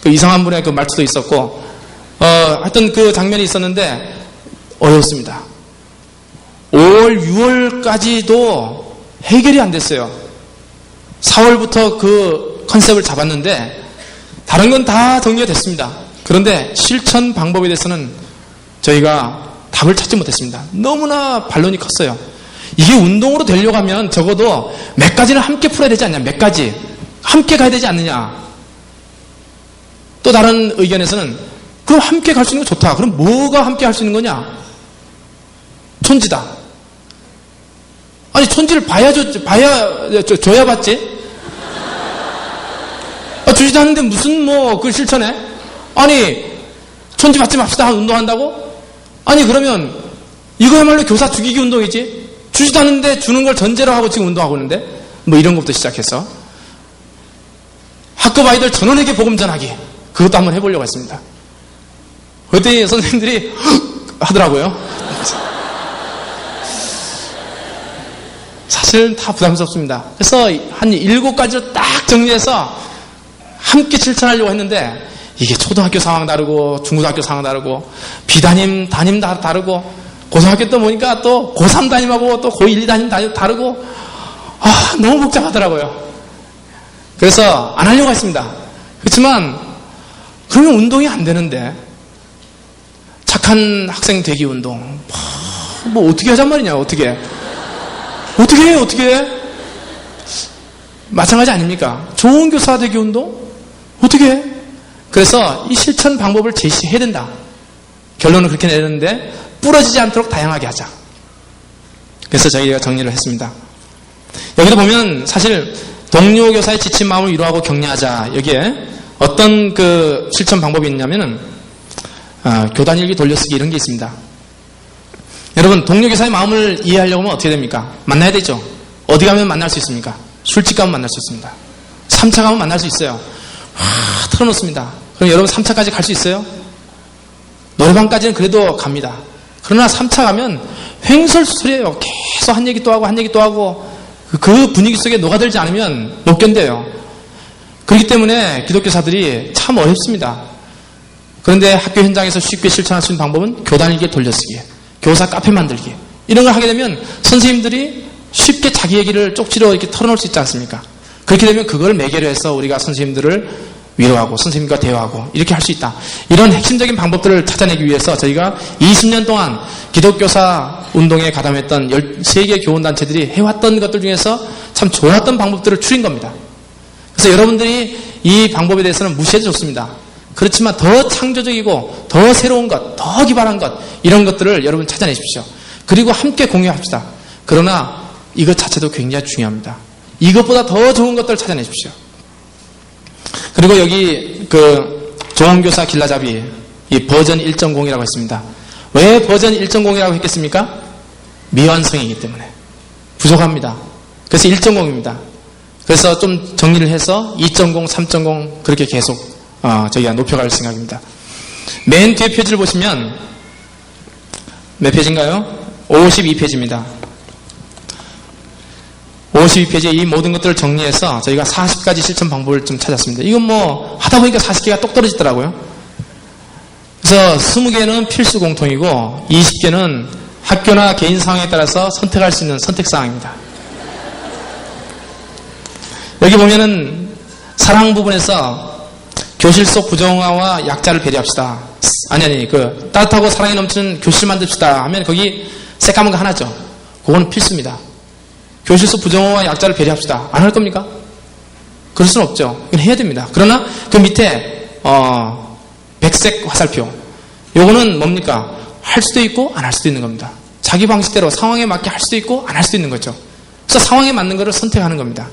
이상한 분의 그 말투도 있었고, 하여튼 그 장면이 있었는데 어려웠습니다. 5월, 6월까지도 해결이 안 됐어요. 4월부터 그 컨셉을 잡았는데 다른 건 다 정리가 됐습니다. 그런데 실천 방법에 대해서는 저희가 답을 찾지 못했습니다. 너무나 반론이 컸어요. 이게 운동으로 되려고 하면 적어도 몇 가지는 함께 풀어야 되지 않냐. 몇 가지 함께 가야 되지 않느냐. 또 다른 의견에서는 그럼 함께 갈 수 있는 거 좋다. 그럼 뭐가 함께 할 수 있는 거냐. 촌지다. 아니 촌지를 줘야 받지. 주지도 않는데 무슨 그걸 실천해? 아니 촌지 받지 맙시다 운동한다고? 아니 그러면 이거야말로 교사 죽이기 운동이지. 주지도 않는데 주는 걸 전제로 하고 지금 운동하고 있는데 이런 것부터 시작해서 학급 아이들 전원에게 복음 전하기 그것도 한번 해보려고 했습니다. 그때 선생님들이 하더라고요. 사실 다 부담스럽습니다. 그래서 한 7가지로 딱 정리해서 함께 실천하려고 했는데 이게 초등학교 상황 다르고 중고등학교 상황 다르고 비담임 다 다르고 고등학교 또 보니까 또 고3 담임하고 또 고1, 2 담임 다르고 너무 복잡하더라고요. 그래서 안 하려고 했습니다. 그렇지만 그러면 운동이 안 되는데 착한 학생 되기 운동 어떻게 하잔 말이냐. 어떻게 해? 마찬가지 아닙니까? 좋은 교사 되기 운동? 어떻게 해? 그래서 이 실천 방법을 제시해야 된다. 결론을 그렇게 내렸는데 부러지지 않도록 다양하게 하자. 그래서 저희가 정리를 했습니다. 여기도 보면 사실 동료 교사의 지친 마음을 위로하고 격려하자. 여기에 어떤 그 실천 방법이 있냐면은 교단 일기 돌려쓰기 이런 게 있습니다. 여러분 동료 교사의 마음을 이해하려고 하면 어떻게 됩니까? 만나야 되죠. 어디 가면 만날 수 있습니까? 술집 가면 만날 수 있습니다. 3차 가면 만날 수 있어요. 틀어놓습니다. 그럼 여러분 3차까지 갈 수 있어요? 노래방까지는 그래도 갑니다. 그러나 3차 가면 횡설수설이에요. 계속 한 얘기 또 하고 그 분위기 속에 녹아들지 않으면 못 견뎌요. 그렇기 때문에 기독교사들이 참 어렵습니다. 그런데 학교 현장에서 쉽게 실천할 수 있는 방법은 교단 일기 돌려쓰기, 교사 카페 만들기 이런 걸 하게 되면 선생님들이 쉽게 자기 얘기를 쪽지로 이렇게 털어놓을 수 있지 않습니까? 그렇게 되면 그걸 매개로 해서 우리가 선생님들을 위로하고 선생님과 대화하고 이렇게 할 수 있다. 이런 핵심적인 방법들을 찾아내기 위해서 저희가 20년 동안 기독교사 운동에 가담했던 13개 교원단체들이 해왔던 것들 중에서 참 좋았던 방법들을 추린 겁니다. 그래서 여러분들이 이 방법에 대해서는 무시해도 좋습니다. 그렇지만 더 창조적이고 더 새로운 것, 더 기발한 것 이런 것들을 여러분 찾아내십시오. 그리고 함께 공유합시다. 그러나 이것 자체도 굉장히 중요합니다. 이것보다 더 좋은 것들을 찾아내십시오. 그리고 여기 조홍교사 길라잡이 이 버전 1.0이라고 했습니다. 왜 버전 1.0이라고 했겠습니까? 미완성이기 때문에 부족합니다. 그래서 1.0입니다. 그래서 좀 정리를 해서 2.0, 3.0 그렇게 계속 저희가 높여갈 생각입니다. 맨 뒤에 표지를 보시면 몇 페이지인가요? 52페이지입니다. 52페이지에 이 모든 것들을 정리해서 저희가 40가지 실천 방법을 좀 찾았습니다. 이건 하다 보니까 40개가 똑 떨어지더라고요. 그래서 20개는 필수 공통이고 20개는 학교나 개인 상황에 따라서 선택할 수 있는 선택사항입니다. 여기 보면은 사랑 부분에서 교실 속 부정화와 약자를 배려합시다. 따뜻하고 사랑이 넘치는 교실 만듭시다 하면 거기 새까만 거 하나죠. 그거는 필수입니다. 교실 속 부정어와 약자를 배려합시다. 안 할 겁니까? 그럴 수는 없죠. 이건 해야 됩니다. 그러나 그 밑에 백색 화살표 요거는 뭡니까? 할 수도 있고 안 할 수도 있는 겁니다. 자기 방식대로 상황에 맞게 할 수도 있고 안 할 수도 있는 거죠. 그래서 상황에 맞는 것을 선택하는 겁니다.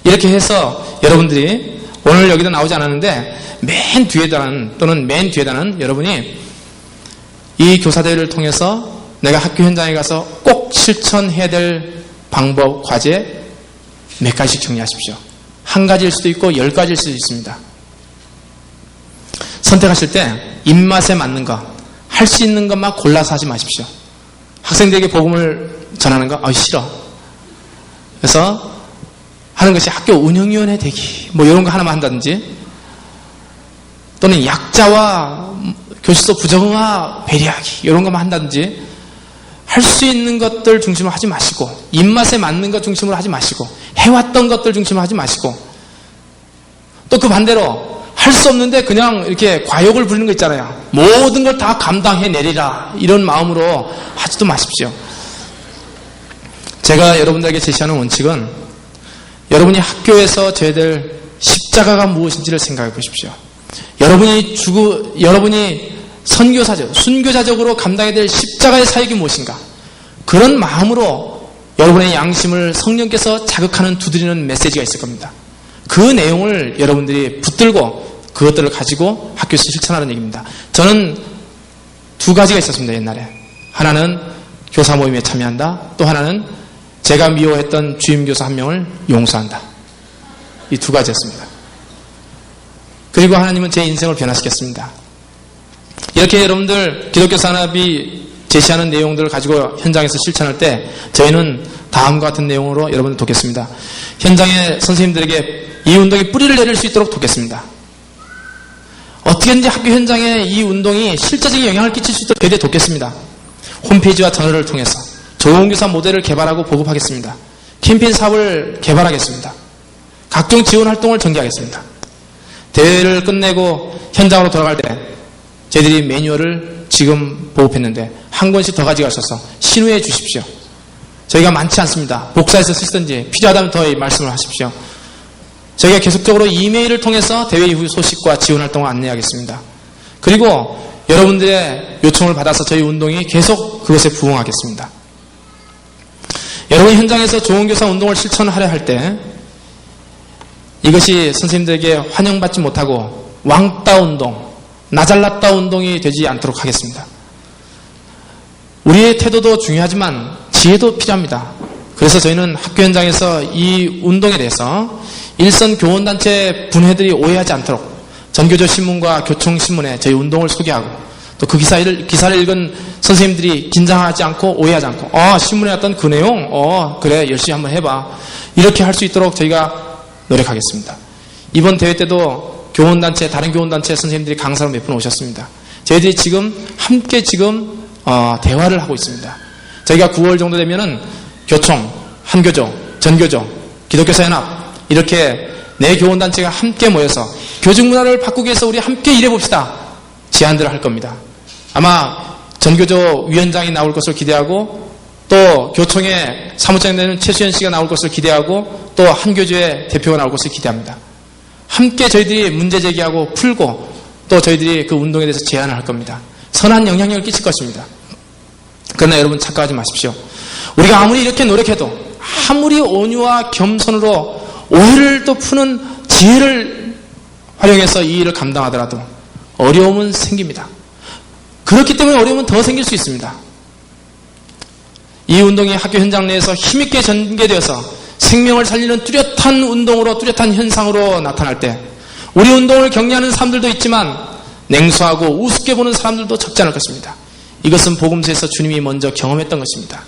이렇게 해서 여러분들이 오늘 여기도 나오지 않았는데 맨 뒤에다는 여러분이 이 교사대회를 통해서 내가 학교 현장에 가서 꼭 실천해야 될 방법, 과제 몇 가지씩 정리하십시오. 한 가지일 수도 있고 10가지일 수도 있습니다. 선택하실 때 입맛에 맞는 것, 할 수 있는 것만 골라서 하지 마십시오. 학생들에게 복음을 전하는 거 싫어. 그래서 하는 것이 학교 운영위원회 되기 이런 거 하나만 한다든지 또는 약자와 교실 속 부정화 배려하기 이런 것만 한다든지 할 수 있는 것들 중심으로 하지 마시고, 입맛에 맞는 것 중심으로 하지 마시고, 해왔던 것들 중심으로 하지 마시고, 또 그 반대로 할 수 없는데 그냥 이렇게 과욕을 부리는 거 있잖아요. 모든 걸 다 감당해내리라, 이런 마음으로 하지도 마십시오. 제가 여러분들에게 제시하는 원칙은 여러분이 학교에서 져야 될 십자가가 무엇인지를 생각해 보십시오. 여러분이 순교자적으로 감당해야 될 십자가의 사역이 무엇인가? 그런 마음으로 여러분의 양심을 성령께서 자극하는, 두드리는 메시지가 있을 겁니다. 그 내용을 여러분들이 붙들고 그것들을 가지고 학교에서 실천하는 얘기입니다. 저는 두 가지가 있었습니다, 옛날에. 하나는 교사 모임에 참여한다. 또 하나는 제가 미워했던 주임교사 한 명을 용서한다. 이 두 가지였습니다. 그리고 하나님은 제 인생을 변화시켰습니다. 이렇게 여러분들 기독교 산업이 제시하는 내용들을 가지고 현장에서 실천할 때 저희는 다음과 같은 내용으로 여러분들 돕겠습니다. 현장의 선생님들에게 이 운동이 뿌리를 내릴 수 있도록 돕겠습니다. 어떻게든지 학교 현장에 이 운동이 실제적인 영향을 끼칠 수 있도록 저희들이 돕겠습니다. 홈페이지와 전화를 통해서 좋은 교사 모델을 개발하고 보급하겠습니다. 캠페인 사업을 개발하겠습니다. 각종 지원 활동을 전개하겠습니다. 대회를 끝내고 현장으로 돌아갈 때 저희들이 매뉴얼을 지금 보급했는데 한 권씩 더 가져가셔서 신우해 주십시오. 저희가 많지 않습니다. 복사해서 쓰시든지 필요하다면 더 말씀을 하십시오. 저희가 계속적으로 이메일을 통해서 대회 이후 소식과 지원 활동을 안내하겠습니다. 그리고 여러분들의 요청을 받아서 저희 운동이 계속 그것에 부응하겠습니다. 여러분 현장에서 좋은 교사 운동을 실천하려 할 때 이것이 선생님들에게 환영받지 못하고 왕따 운동, 나잘났다 운동이 되지 않도록 하겠습니다. 우리의 태도도 중요하지만 지혜도 필요합니다. 그래서 저희는 학교 현장에서 이 운동에 대해서 일선 교원단체 분회들이 오해하지 않도록 전교조 신문과 교총신문에 저희 운동을 소개하고 또 그 기사를 읽은 선생님들이 긴장하지 않고 오해하지 않고 신문에 왔던 그 내용 그래 열심히 한번 해봐 이렇게 할 수 있도록 저희가 노력하겠습니다. 이번 대회 때도 교원단체 다른 교원단체 선생님들이 강사로 몇 분 오셨습니다. 저희들이 함께 대화를 하고 있습니다. 저희가 9월 정도 되면은 교총, 한교조, 전교조, 기독교사연합 이렇게 네 교원단체가 함께 모여서 교직문화를 바꾸기 위해서 우리 함께 일해봅시다. 제안들을 할 겁니다. 아마 전교조 위원장이 나올 것을 기대하고 또 교총의 사무장이 되는 최수연 씨가 나올 것을 기대하고 또 한교조의 대표가 나올 것을 기대합니다. 함께 저희들이 문제 제기하고 풀고 또 저희들이 그 운동에 대해서 제안을 할 겁니다. 선한 영향력을 끼칠 것입니다. 그러나 여러분 착각하지 마십시오. 우리가 아무리 이렇게 노력해도 아무리 온유와 겸손으로 오해를 또 푸는 지혜를 활용해서 이 일을 감당하더라도 어려움은 생깁니다. 그렇기 때문에 어려움은 더 생길 수 있습니다. 이 운동이 학교 현장 내에서 힘있게 전개되어서 생명을 살리는 뚜렷한 운동으로 뚜렷한 현상으로 나타날 때 우리 운동을 격려하는 사람들도 있지만 냉소하고 우습게 보는 사람들도 적지 않을 것입니다. 이것은 복음서에서 주님이 먼저 경험했던 것입니다.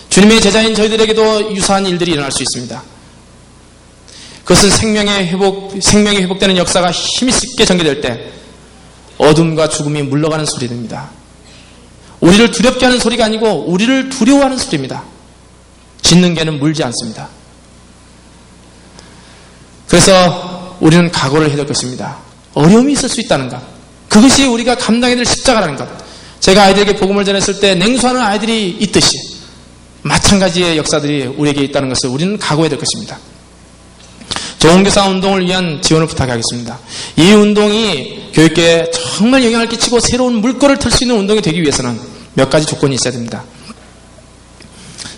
주님의 제자인 저희들에게도 유사한 일들이 일어날 수 있습니다. 그것은 생명이 회복되는 역사가 힘있게 전개될 때 어둠과 죽음이 물러가는 소리입니다. 우리를 두렵게 하는 소리가 아니고 우리를 두려워하는 소리입니다. 짖는 개는 물지 않습니다. 그래서 우리는 각오를 해야 될 것입니다. 어려움이 있을 수 있다는 것. 그것이 우리가 감당해야 될 십자가라는 것. 제가 아이들에게 복음을 전했을 때 냉소하는 아이들이 있듯이 마찬가지의 역사들이 우리에게 있다는 것을 우리는 각오해야 될 것입니다. 좋은 교사 운동을 위한 지원을 부탁하겠습니다. 이 운동이 교육계에 정말 영향을 끼치고 새로운 물꼬를 틀 수 있는 운동이 되기 위해서는 몇 가지 조건이 있어야 됩니다.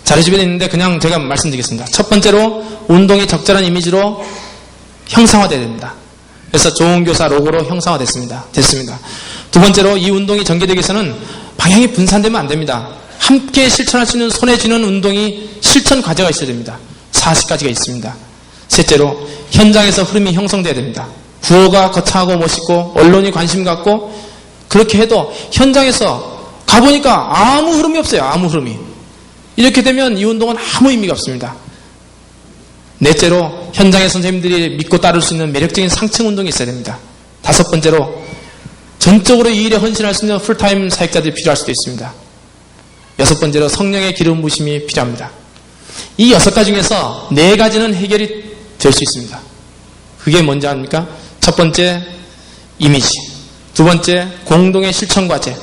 자료집에 있는데 그냥 제가 말씀드리겠습니다. 첫 번째로 운동이 적절한 이미지로 형상화되어야 됩니다. 그래서 좋은 교사 로고로 형상화됐습니다. 두 번째로 이 운동이 전개되기 위해서는 방향이 분산되면 안 됩니다. 함께 실천할 수 있는 손에 쥐는 운동이 실천 과제가 있어야 됩니다. 40가지가 있습니다. 셋째로 현장에서 흐름이 형성돼야 됩니다. 구호가 거창하고 멋있고 언론이 관심 갖고 그렇게 해도 현장에서 가보니까 아무 흐름이 없어요. 아무 흐름이. 이렇게 되면 이 운동은 아무 의미가 없습니다. 넷째로 현장의 선생님들이 믿고 따를 수 있는 매력적인 상층 운동이 있어야 됩니다. 다섯 번째로 전적으로 이 일에 헌신할 수 있는 풀타임 사역자들이 필요할 수도 있습니다. 6번째로 성령의 기름 부으심이 필요합니다. 이 6가지 중에서 4가지는 해결이 될 수 있습니다. 그게 뭔지 압니까? 첫 번째, 이미지. 두 번째, 공동의 실천 과제.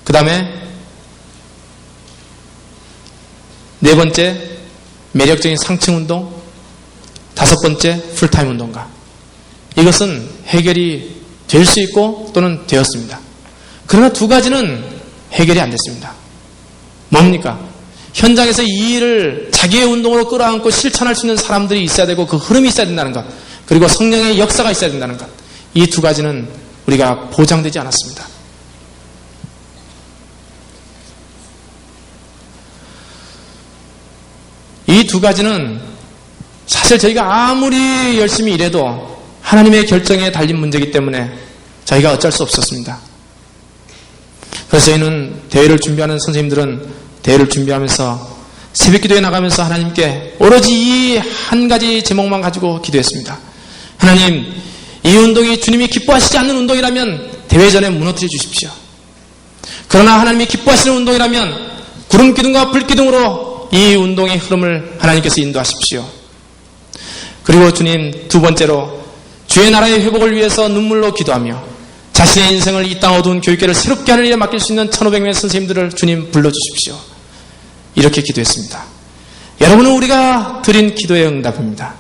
그 다음에 네 번째, 매력적인 상층 운동. 다섯 번째, 풀타임 운동가. 이것은 해결이 될 수 있고 또는 되었습니다. 그러나 2가지는 해결이 안 됐습니다. 뭡니까? 현장에서 이 일을 자기의 운동으로 끌어안고 실천할 수 있는 사람들이 있어야 되고 그 흐름이 있어야 된다는 것. 그리고 성령의 역사가 있어야 된다는 것. 이 2가지는 우리가 보장되지 않았습니다. 이 2가지는 사실 저희가 아무리 열심히 일해도 하나님의 결정에 달린 문제이기 때문에 저희가 어쩔 수 없었습니다. 그래서 저희는 대회를 준비하는 선생님들은 대회를 준비하면서 새벽기도에 나가면서 하나님께 오로지 이 한 가지 제목만 가지고 기도했습니다. 하나님, 이 운동이 주님이 기뻐하시지 않는 운동이라면 대회 전에 무너뜨려 주십시오. 그러나 하나님이 기뻐하시는 운동이라면 구름기둥과 불기둥으로 이 운동의 흐름을 하나님께서 인도하십시오. 그리고 주님, 2번째로 주의 나라의 회복을 위해서 눈물로 기도하며 자신의 인생을 이 땅 어두운 교육계를 새롭게 하는 일에 맡길 수 있는 1500명의 선생님들을 주님 불러주십시오. 이렇게 기도했습니다. 여러분은 우리가 드린 기도의 응답입니다.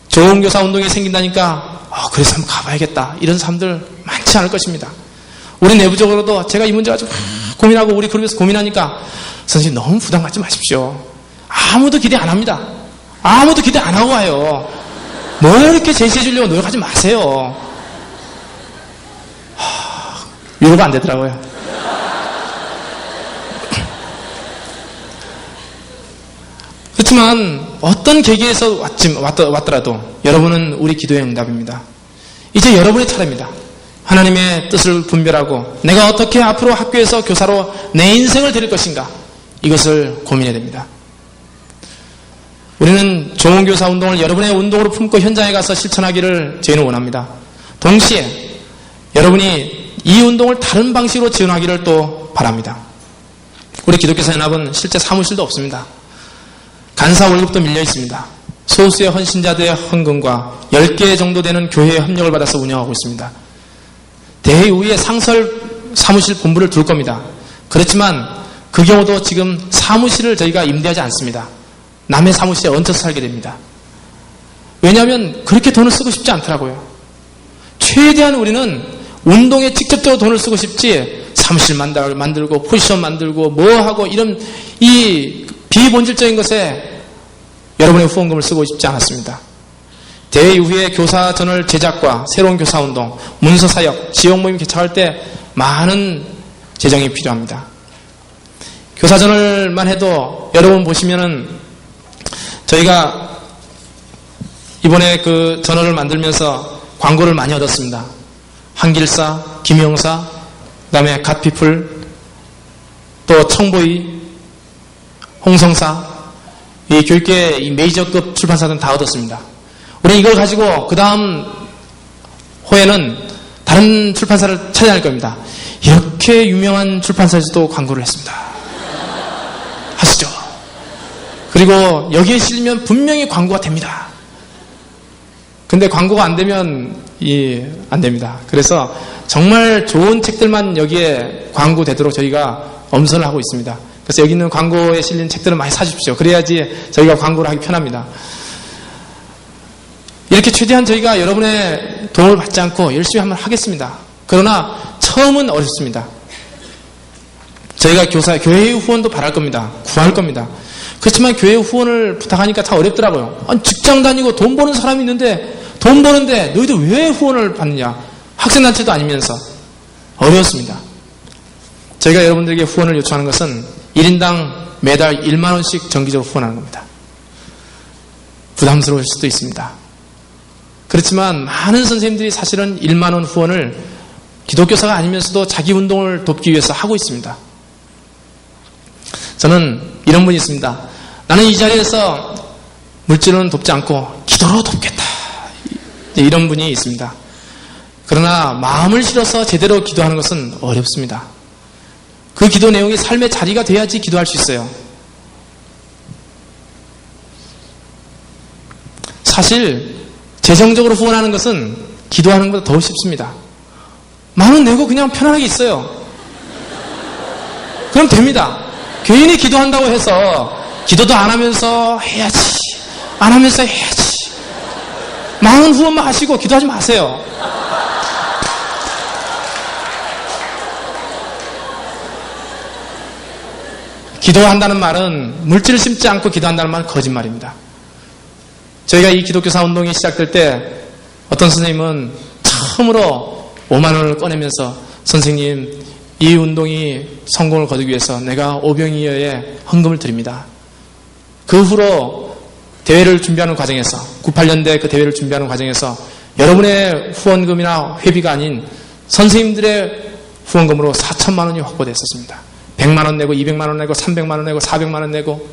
좋은 교사 운동이 생긴다니까 그래서 한번 가봐야겠다 이런 사람들 많지 않을 것입니다. 우리 내부적으로도 제가 이 문제 가지고 고민하고 우리 그룹에서 고민하니까 선생님 너무 부담 갖지 마십시오. 아무도 기대 안 합니다. 아무도 기대 안 하고 와요. 뭐 이렇게 제시해 주려고 노력하지 마세요. 위로가 안 되더라고요. 그렇지만 어떤 계기에서 왔더라도 여러분은 우리 기도의 응답입니다. 이제 여러분의 차례입니다. 하나님의 뜻을 분별하고 내가 어떻게 앞으로 학교에서 교사로 내 인생을 드릴 것인가, 이것을 고민해야 됩니다. 우리는 좋은 교사 운동을 여러분의 운동으로 품고 현장에 가서 실천하기를 저희는 원합니다. 동시에 여러분이 이 운동을 다른 방식으로 지원하기를 또 바랍니다. 우리 기독교사연합은 실제 사무실도 없습니다. 간사 월급도 밀려 있습니다. 소수의 헌신자들의 헌금과 10개 정도 되는 교회의 협력을 받아서 운영하고 있습니다. 대회 이후에 상설 사무실 본부를 둘 겁니다. 그렇지만 그 경우도 지금 사무실을 저희가 임대하지 않습니다. 남의 사무실에 얹혀서 살게 됩니다. 왜냐하면 그렇게 돈을 쓰고 싶지 않더라고요. 최대한 우리는 운동에 직접적으로 돈을 쓰고 싶지 사무실 만들고 포지션 만들고 뭐하고 이런 이 비본질적인 것에 여러분의 후원금을 쓰고 싶지 않았습니다. 대회 이후에 교사 저널 제작과 새로운 교사 운동, 문서 사역, 지역 모임 개최할 때 많은 재정이 필요합니다. 교사 저널만 해도 여러분 보시면은 저희가 이번에 그 저널을 만들면서 광고를 많이 얻었습니다. 한길사, 김영사, 그 다음에 갓피플, 또 청보이, 홍성사, 이 교육계 이 메이저급 출판사들은 다 얻었습니다. 우리 이걸 가지고 그 다음 호에는 다른 출판사를 찾아낼 겁니다. 이렇게 유명한 출판사에서도 광고를 했습니다. 하시죠. 그리고 여기에 실리면 분명히 광고가 됩니다. 근데 광고가 안 되면 안 됩니다. 그래서 정말 좋은 책들만 여기에 광고되도록 저희가 엄선을 하고 있습니다. 그래서 여기 있는 광고에 실린 책들을 많이 사주십시오. 그래야지 저희가 광고를 하기 편합니다. 이렇게 최대한 저희가 여러분의 도움을 받지 않고 열심히 한번 하겠습니다. 그러나 처음은 어렵습니다. 저희가 교회의 후원도 바랄 겁니다. 구할 겁니다. 그렇지만 교회 후원을 부탁하니까 참 어렵더라고요. 아니, 직장 다니고 돈 버는 사람이 있는데 돈 버는데 너희들 왜 후원을 받느냐. 학생단체도 아니면서 어려웠습니다. 저희가 여러분들에게 후원을 요청하는 것은 1인당 매달 1만 원씩 정기적으로 후원하는 겁니다. 부담스러울 수도 있습니다. 그렇지만 많은 선생님들이 사실은 1만 원 후원을 기독교사가 아니면서도 자기 운동을 돕기 위해서 하고 있습니다. 저는 이런 분이 있습니다. 나는 이 자리에서 물질로는 돕지 않고 기도로 돕겠다. 이런 분이 있습니다. 그러나 마음을 실어서 제대로 기도하는 것은 어렵습니다. 그 기도 내용이 삶의 자리가 돼야지 기도할 수 있어요. 사실 재정적으로 후원하는 것은 기도하는 것보다 더 쉽습니다. 10,000원 내고 그냥 편안하게 있어요. 그럼 됩니다. 괜히 기도한다고 해서 기도도 안 하면서 해야지, 안 하면서 해야지, 10,000원 후원만 하시고 기도하지 마세요. 기도한다는 말은, 물질을 심지 않고 기도한다는 말은 거짓말입니다. 저희가 이 기독교사 운동이 시작될 때 어떤 선생님은 처음으로 5만 원을 꺼내면서, 선생님, 이 운동이 성공을 거두기 위해서 내가 오병이어에 헌금을 드립니다. 그 후로 대회를 준비하는 과정에서, 98년대 그 대회를 준비하는 과정에서 여러분의 후원금이나 회비가 아닌 선생님들의 후원금으로 4천만 원이 확보됐었습니다. 100만 원 내고, 200만 원 내고, 300만 원 내고, 400만 원 내고,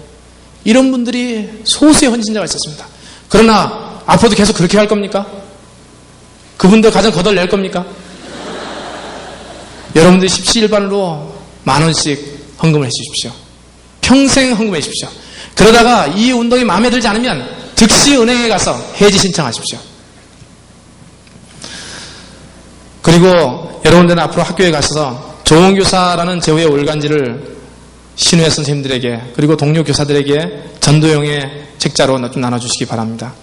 이런 분들이 소수의 헌신자가 있었습니다. 그러나 앞으로도 계속 그렇게 할 겁니까? 그분들 가정 거덜낼 겁니까? 여러분들이 십시일반으로 10,000원씩 헌금을 해주십시오. 평생 헌금해 주십시오. 그러다가 이 운동이 마음에 들지 않으면 즉시 은행에 가서 해지 신청하십시오. 그리고 여러분들은 앞으로 학교에 가셔서 조은교사라는 제후의 올간지를 신우회 선생님들에게, 그리고 동료 교사들에게 전도용의 책자로 좀 나눠주시기 바랍니다.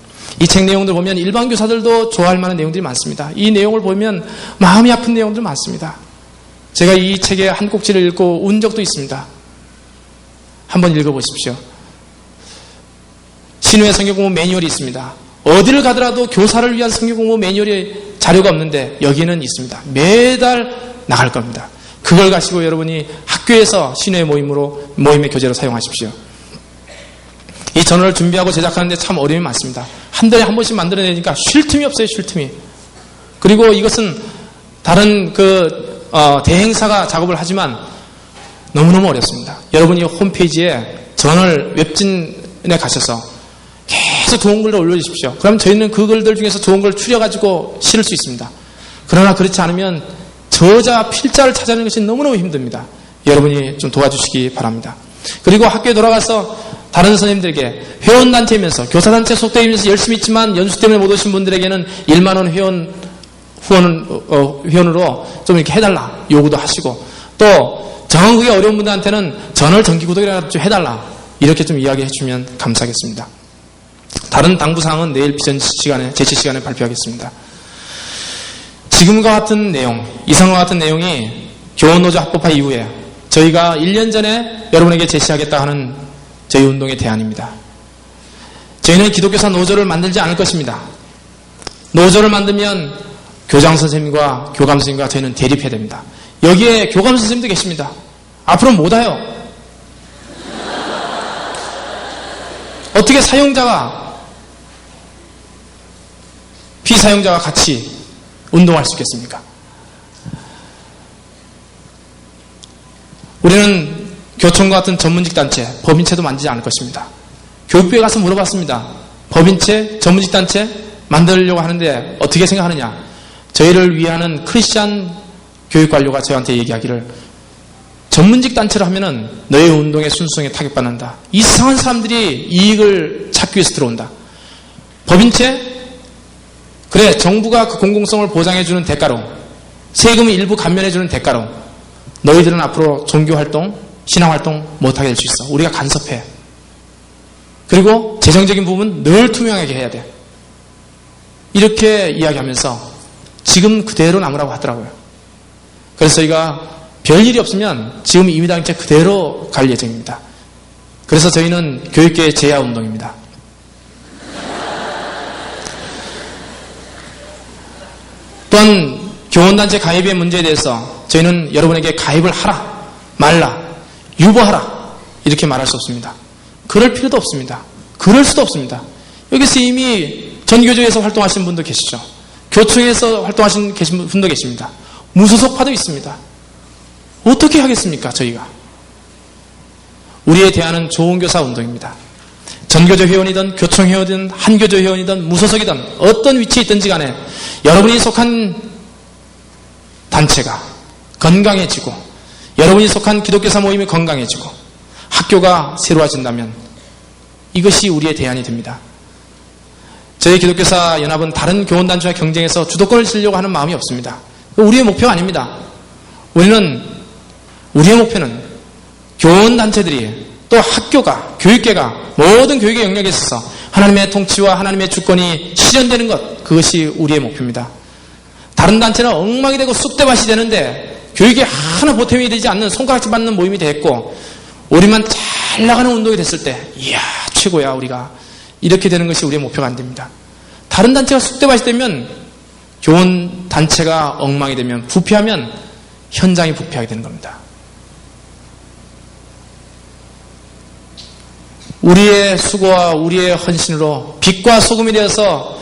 이 책 내용들 보면 일반 교사들도 좋아할 만한 내용들이 많습니다. 이 내용을 보면 마음이 아픈 내용들 많습니다. 제가 이 책의 한 꼭지를 읽고 운 적도 있습니다. 한번 읽어보십시오. 신우회 성경공부 매뉴얼이 있습니다. 어디를 가더라도 교사를 위한 성경공부 매뉴얼이 자료가 없는데 여기는 있습니다. 매달 나갈 겁니다. 그걸 가지고 여러분이 학교에서 신우회 모임의 교재로 사용하십시오. 이 저널을 준비하고 제작하는데 참 어려움이 많습니다. 한 달에 한 번씩 만들어내니까 쉴 틈이 없어요, 쉴 틈이. 그리고 이것은 다른 대행사가 작업을 하지만 너무너무 어렵습니다. 여러분이 홈페이지에 저널 웹진에 가셔서 계속 좋은 글을 올려주십시오. 그럼 저희는 그 글들 중에서 좋은 걸 추려가지고 실을 수 있습니다. 그러나 그렇지 않으면 저자, 필자를 찾아내는 것이 너무너무 힘듭니다. 여러분이 좀 도와주시기 바랍니다. 그리고 학교에 돌아가서 다른 선생님들에게 회원단체이면서, 교사단체 속되면서 열심히 있지만 연수 때문에 못 오신 분들에게는 1만 원 회원으로 좀 이렇게 해달라 요구도 하시고, 또 정확하게 어려운 분들한테는 전월 정기구독이라도 좀 해달라, 이렇게 좀 이야기해 주면 감사하겠습니다. 다른 당부사항은 내일 비전 시간에, 제시 시간에 발표하겠습니다. 지금과 같은 내용, 이상과 같은 내용이 교원노조 합법화 이후에 저희가 1년 전에 여러분에게 제시하겠다 하는 저희 운동의 대안입니다. 저희는 기독교사 노조를 만들지 않을 것입니다. 노조를 만들면 교장 선생님과 교감 선생님과 저희는 대립해야 됩니다. 여기에 교감 선생님도 계십니다. 앞으로는 못 와요. 어떻게 사용자가, 피사용자가 같이 운동할 수 있겠습니까? 우리는 교총과 같은 전문직 단체, 법인체도 만들지 않을 것입니다. 교육부에 가서 물어봤습니다. 법인체, 전문직 단체 만들려고 하는데 어떻게 생각하느냐? 저희를 위하는 크리스찬 교육관료가 저희한테 얘기하기를, 전문직 단체로 하면은 너의 운동의 순수성에 타격받는다. 이상한 사람들이 이익을 찾기 위해서 들어온다. 법인체? 그래, 정부가 그 공공성을 보장해주는 대가로, 세금을 일부 감면해주는 대가로 너희들은 앞으로 종교활동, 신앙활동 못하게 될 수 있어. 우리가 간섭해. 그리고 재정적인 부분 늘 투명하게 해야 돼. 이렇게 이야기하면서 지금 그대로 남으라고 하더라고요. 그래서 저희가 별일이 없으면 지금 임의당체 그대로 갈 예정입니다. 그래서 저희는 교육계의 제야운동입니다. 또한 교원단체 가입의 문제에 대해서 저희는 여러분에게 가입을 하라, 말라, 유보하라 이렇게 말할 수 없습니다. 그럴 필요도 없습니다. 그럴 수도 없습니다. 여기서 이미 전교조에서 활동하신 분도 계시죠. 교총에서 활동하신 분도 계십니다. 무소속파도 있습니다. 어떻게 하겠습니까, 저희가? 우리의 대안은 좋은 교사 운동입니다. 전교조 회원이든 교총 회원이든 한교조 회원이든 무소속이든 어떤 위치에 있든지 간에 여러분이 속한 단체가 건강해지고 여러분이 속한 기독교사 모임이 건강해지고 학교가 새로워진다면 이것이 우리의 대안이 됩니다. 저희 기독교사 연합은 다른 교원단체와 경쟁해서 주도권을 지려고 하는 마음이 없습니다. 우리의 목표가 아닙니다. 우리의 목표는 교원단체들이 또 학교가, 교육계가 모든 교육의 영역에 있어서 하나님의 통치와 하나님의 주권이 실현되는 것, 그것이 우리의 목표입니다. 다른 단체는 엉망이 되고 쑥대밭이 되는데 교육에 하나 보탬이 되지 않는 손가락질 받는 모임이 됐고, 우리만 잘 나가는 운동이 됐을 때 이야 최고야 우리가, 이렇게 되는 것이 우리의 목표가 안 됩니다. 다른 단체가 쑥대밭이 되면, 교원 단체가 엉망이 되면, 부패하면 현장이 부패하게 되는 겁니다. 우리의 수고와 우리의 헌신으로 빛과 소금이 되어서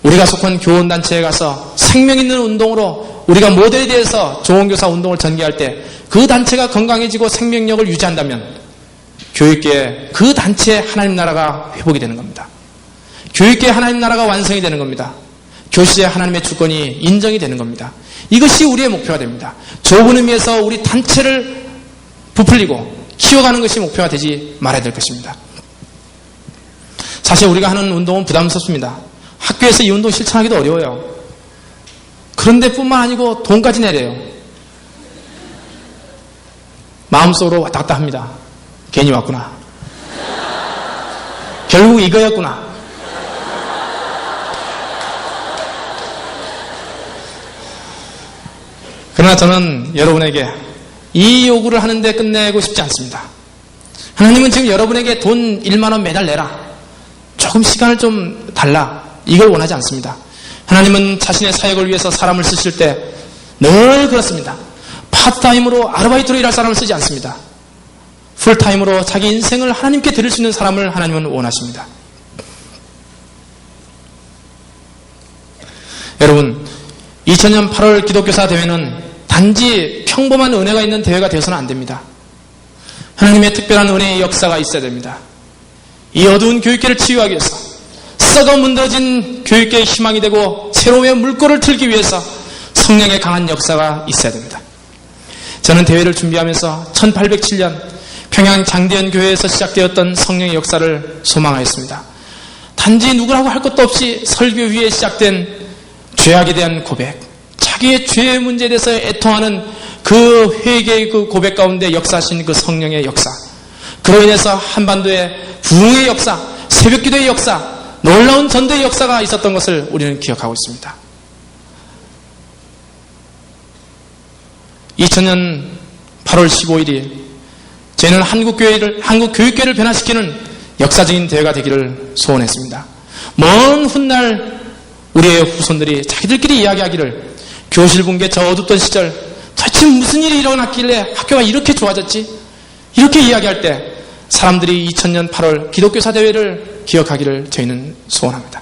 우리가 속한 교원단체에 가서 생명 있는 운동으로 우리가 모델에 대해서 좋은 교사 운동을 전개할 때 그 단체가 건강해지고 생명력을 유지한다면 교육계에 그 단체의 하나님 나라가 회복이 되는 겁니다. 교육계의 하나님 나라가 완성이 되는 겁니다. 교실의 하나님의 주권이 인정이 되는 겁니다. 이것이 우리의 목표가 됩니다. 좁은 의미에서 우리 단체를 부풀리고 키워가는 것이 목표가 되지 말아야 될 것입니다. 사실 우리가 하는 운동은 부담스럽습니다. 학교에서 이 운동 실천하기도 어려워요. 그런데 뿐만 아니고 돈까지 내려요. 마음속으로 왔다 갔다 합니다. 괜히 왔구나. 결국 이거였구나. 그러나 저는 여러분에게 이 요구를 하는데 끝내고 싶지 않습니다. 하나님은 지금 여러분에게 돈 1만 원 매달 내라, 조금 시간을 좀 달라, 이걸 원하지 않습니다. 하나님은 자신의 사역을 위해서 사람을 쓰실 때 늘 그렇습니다. 파트타임으로 아르바이트로 일할 사람을 쓰지 않습니다. 풀타임으로 자기 인생을 하나님께 드릴 수 있는 사람을 하나님은 원하십니다. 여러분, 2000년 8월 기독교사 대회는 단지 평범한 은혜가 있는 대회가 되어서는 안 됩니다. 하나님의 특별한 은혜의 역사가 있어야 됩니다. 이 어두운 교육계를 치유하기 위해서, 썩어 문드러진 교육계의 희망이 되고 새로움의 물꼬를 틀기 위해서 성령의 강한 역사가 있어야 됩니다. 저는 대회를 준비하면서 1807년 평양 장대현 교회에서 시작되었던 성령의 역사를 소망하였습니다. 단지 누구라고 할 것도 없이 설교 위에 시작된 죄악에 대한 고백, 자기의 죄의 문제에 대해서 애통하는 그 회개의 그 고백 가운데 역사하신 그 성령의 역사, 그로 인해서 한반도의 부흥의 역사, 새벽기도의 역사, 놀라운 전도의 역사가 있었던 것을 우리는 기억하고 있습니다. 2000년 8월 15일이 저희는 한국 교육계를 변화시키는 역사적인 대회가 되기를 소원했습니다. 먼 훗날 우리의 후손들이 자기들끼리 이야기하기를, 교실 붕괴 저 어둡던 시절 도대체 무슨 일이 일어났길래 학교가 이렇게 좋아졌지? 이렇게 이야기할 때 사람들이 2000년 8월 기독교사 대회를 기억하기를 저희는 소원합니다.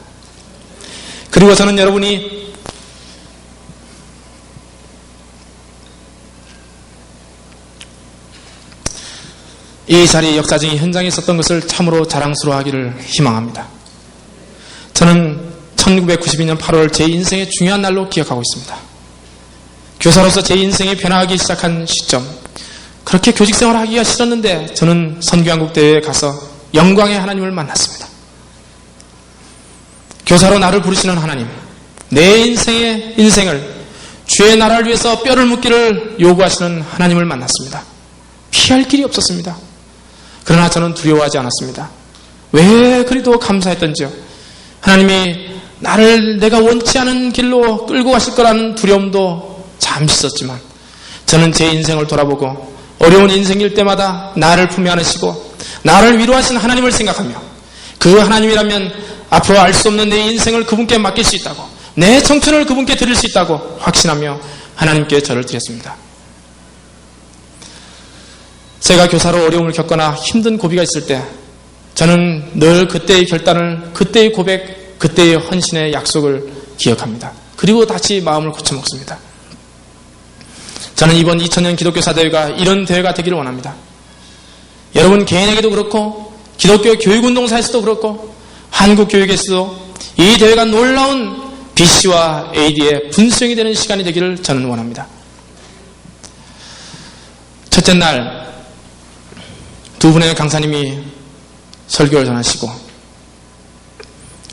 그리고 저는 여러분이 이 자리의 역사적인 현장에 있었던 것을 참으로 자랑스러워하기를 희망합니다. 저는 1992년 8월 제 인생의 중요한 날로 기억하고 있습니다. 교사로서 제 인생이 변화하기 시작한 시점, 그렇게 교직생활을 하기가 싫었는데 저는 선교한국대회에 가서 영광의 하나님을 만났습니다. 교사로 나를 부르시는 하나님, 내 인생을 주의 나라를 위해서 뼈를 묻기를 요구하시는 하나님을 만났습니다. 피할 길이 없었습니다. 그러나 저는 두려워하지 않았습니다. 왜 그리도 감사했던지요. 하나님이 나를 내가 원치 않은 길로 끌고 가실 거라는 두려움도 잠시 있었지만, 저는 제 인생을 돌아보고 어려운 인생일 때마다 나를 품에 안으시고 나를 위로하신 하나님을 생각하며, 그 하나님이라면 앞으로 알 수 없는 내 인생을 그분께 맡길 수 있다고, 내 청춘을 그분께 드릴 수 있다고 확신하며 하나님께 절을 드렸습니다. 제가 교사로 어려움을 겪거나 힘든 고비가 있을 때 저는 늘 그때의 결단을, 그때의 고백, 그때의 헌신의 약속을 기억합니다. 그리고 다시 마음을 고쳐먹습니다. 저는 이번 2000년 기독교사 대회가 이런 대회가 되기를 원합니다. 여러분 개인에게도 그렇고 기독교 교육운동사에서도 그렇고 한국 교육에서도 이 대회가 놀라운 BC와 AD의 분수형이 되는 시간이 되기를 저는 원합니다. 첫째 날 두 분의 강사님이 설교를 전하시고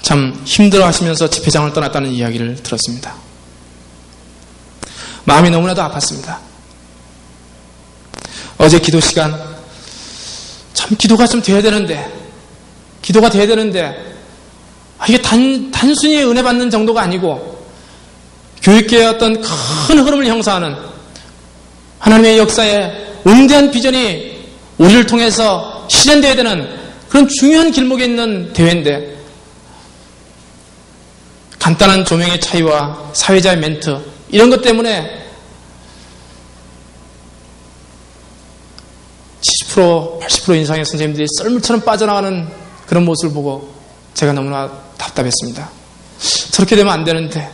참 힘들어 하시면서 집회장을 떠났다는 이야기를 들었습니다. 마음이 너무나도 아팠습니다. 어제 기도 시간 참 기도가 좀 돼야 되는데 이게 단순히 은혜 받는 정도가 아니고 교육계의 어떤 큰 흐름을 형성하는 하나님의 역사에 응대한 비전이 우리를 통해서 실현되어야 되는 그런 중요한 길목에 있는 대회인데 간단한 조명의 차이와 사회자의 멘트 이런 것 때문에 70%, 80% 이상의 선생님들이 썰물처럼 빠져나가는 그런 모습을 보고 제가 너무나 답답했습니다. 저렇게 되면 안 되는데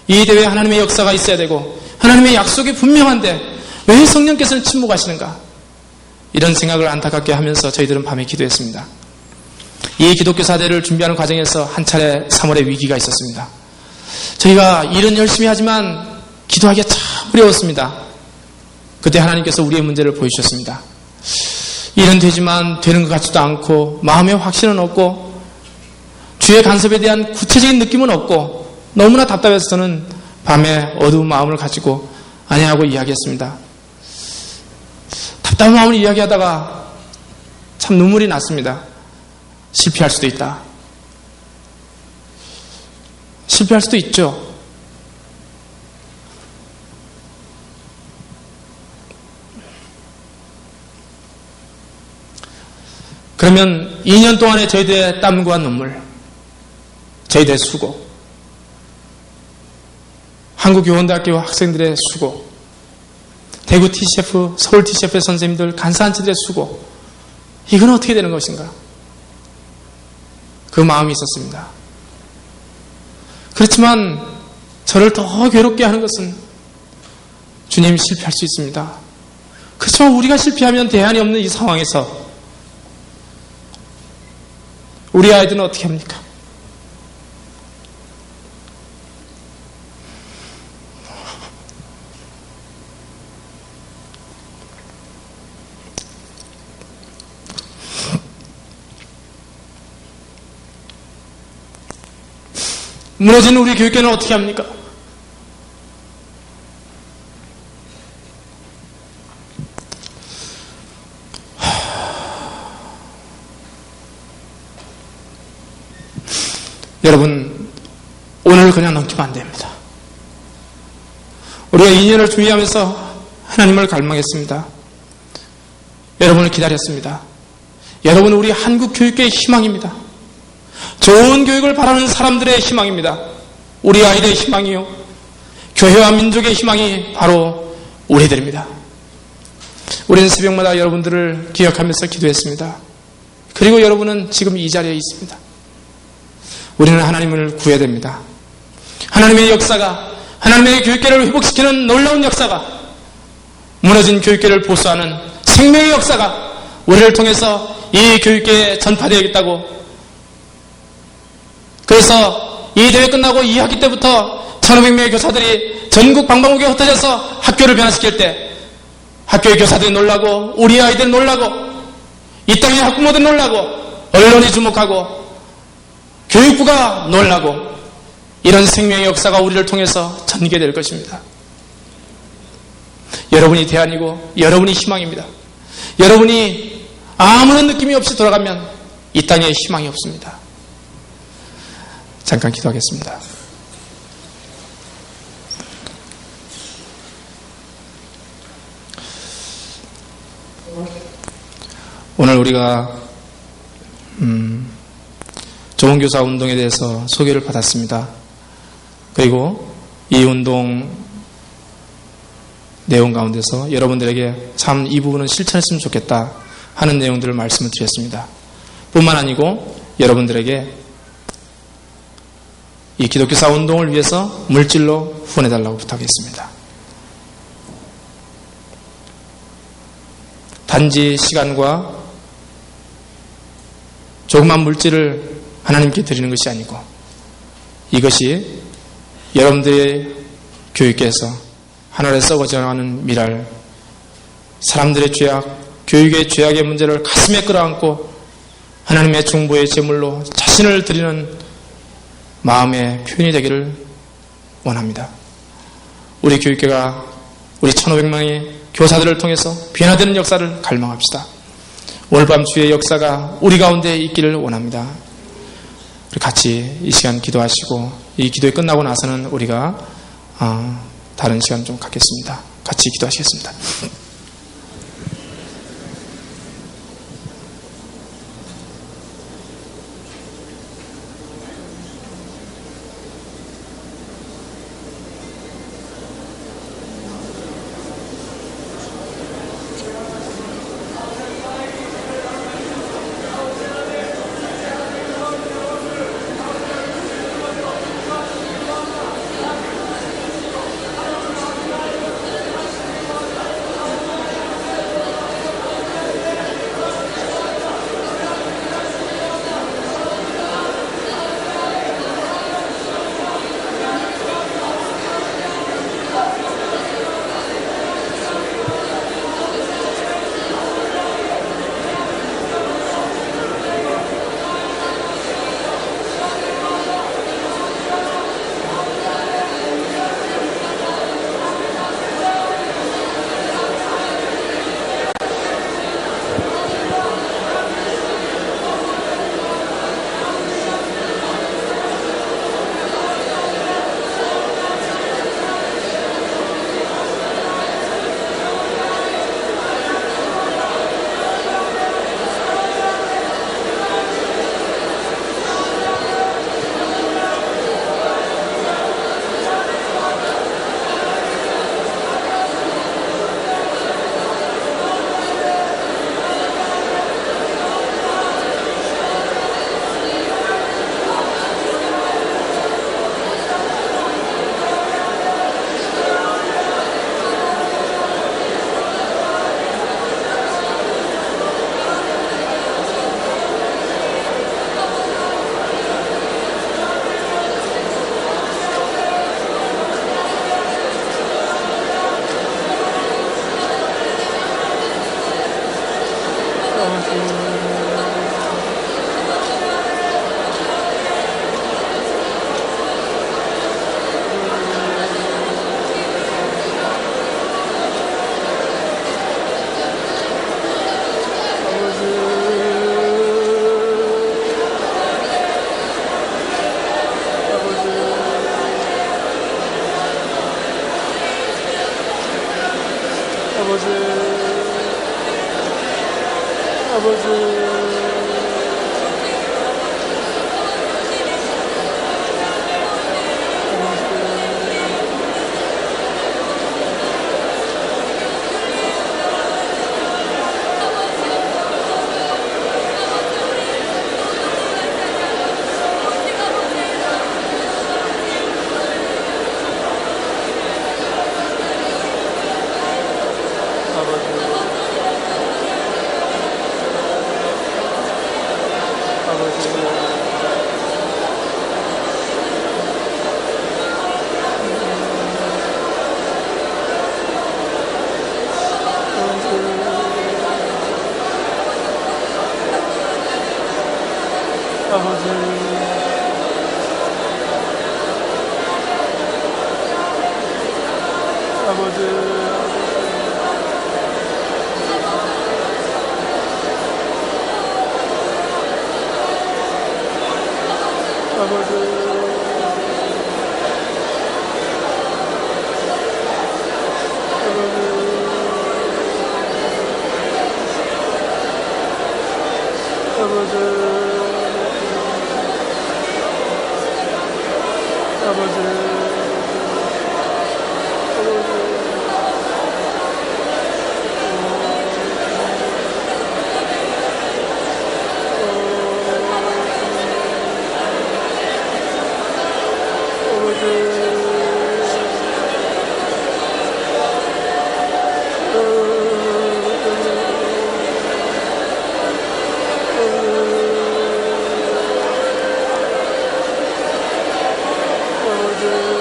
이 대회에 하나님의 역사가 있어야 되고 하나님의 약속이 분명한데 왜 성령께서는 침묵하시는가? 이런 생각을 안타깝게 하면서 저희들은 밤에 기도했습니다. 이 기독교사대를 준비하는 과정에서 한 차례 3월의 위기가 있었습니다. 저희가 일은 열심히 하지만 기도하기가 참 어려웠습니다. 그때 하나님께서 우리의 문제를 보여주셨습니다. 일은 되지만 되는 것 같지도 않고 마음의 확신은 없고 주의 간섭에 대한 구체적인 느낌은 없고 너무나 답답해서 저는 밤에 어두운 마음을 가지고 아내하고 이야기했습니다. 답답한 마음을 이야기하다가 참 눈물이 났습니다. 실패할 수도 있다. 실패할 수도 있죠. 그러면 2년 동안의 저희들의 땀과 눈물, 저희들의 수고, 한국교원대학교 학생들의 수고, 대구 TCF, 서울 TCF 선생님들, 간사한치들의 수고, 이건 어떻게 되는 것인가? 그 마음이 있었습니다. 그렇지만 저를 더 괴롭게 하는 것은 주님이 실패할 수 있습니다. 그렇지만 우리가 실패하면 대안이 없는 이 상황에서 우리 아이들은 어떻게 합니까? 무너진 우리 교육계는 어떻게 합니까? 여러분, 오늘 그냥 넘기면 안 됩니다. 우리가 2년을 준비하면서 하나님을 갈망했습니다. 여러분을 기다렸습니다. 여러분은 우리 한국 교육계의 희망입니다. 좋은 교육을 바라는 사람들의 희망입니다. 우리 아이들의 희망이요. 교회와 민족의 희망이 바로 우리들입니다. 우리는 새벽마다 여러분들을 기억하면서 기도했습니다. 그리고 여러분은 지금 이 자리에 있습니다. 우리는 하나님을 구해야 됩니다. 하나님의 역사가, 하나님의 교육계를 회복시키는 놀라운 역사가, 무너진 교육계를 보수하는 생명의 역사가 우리를 통해서 이 교육계에 전파되어야겠다고. 그래서 이 대회 끝나고 2학기 때부터 1500명의 교사들이 전국 방방곡에 흩어져서 학교를 변화시킬 때 학교의 교사들이 놀라고 우리 아이들이 놀라고 이 땅의 학부모들이 놀라고 언론이 주목하고 교육부가 놀라고 이런 생명의 역사가 우리를 통해서 전개될 것입니다. 여러분이 대안이고 여러분이 희망입니다. 여러분이 아무런 느낌이 없이 돌아가면 이 땅에 희망이 없습니다. 잠깐 기도하겠습니다. 오늘 우리가 좋은 교사 운동에 대해서 소개를 받았습니다. 그리고 이 운동 내용 가운데서 여러분들에게 참 이 부분은 실천했으면 좋겠다 하는 내용들을 말씀을 드렸습니다. 뿐만 아니고 여러분들에게 이 기독교사 운동을 위해서 물질로 후원해달라고 부탁했습니다. 단지 시간과 조그만 물질을 하나님께 드리는 것이 아니고 이것이 여러분들의 교육계에서 하늘에 썩어져 나가는 미랄, 사람들의 죄악, 교육의 죄악의 문제를 가슴에 끌어안고 하나님의 중보의 제물로 자신을 드리는 마음의 표현이 되기를 원합니다. 우리 교육계가 우리 1500명의 교사들을 통해서 변화되는 역사를 갈망합시다. 오늘 밤 주의 역사가 우리 가운데 있기를 원합니다. 우리 같이 이 시간 기도하시고 이 기도가 끝나고 나서는 우리가 다른 시간 좀 갖겠습니다. 같이 기도하시겠습니다. Amen.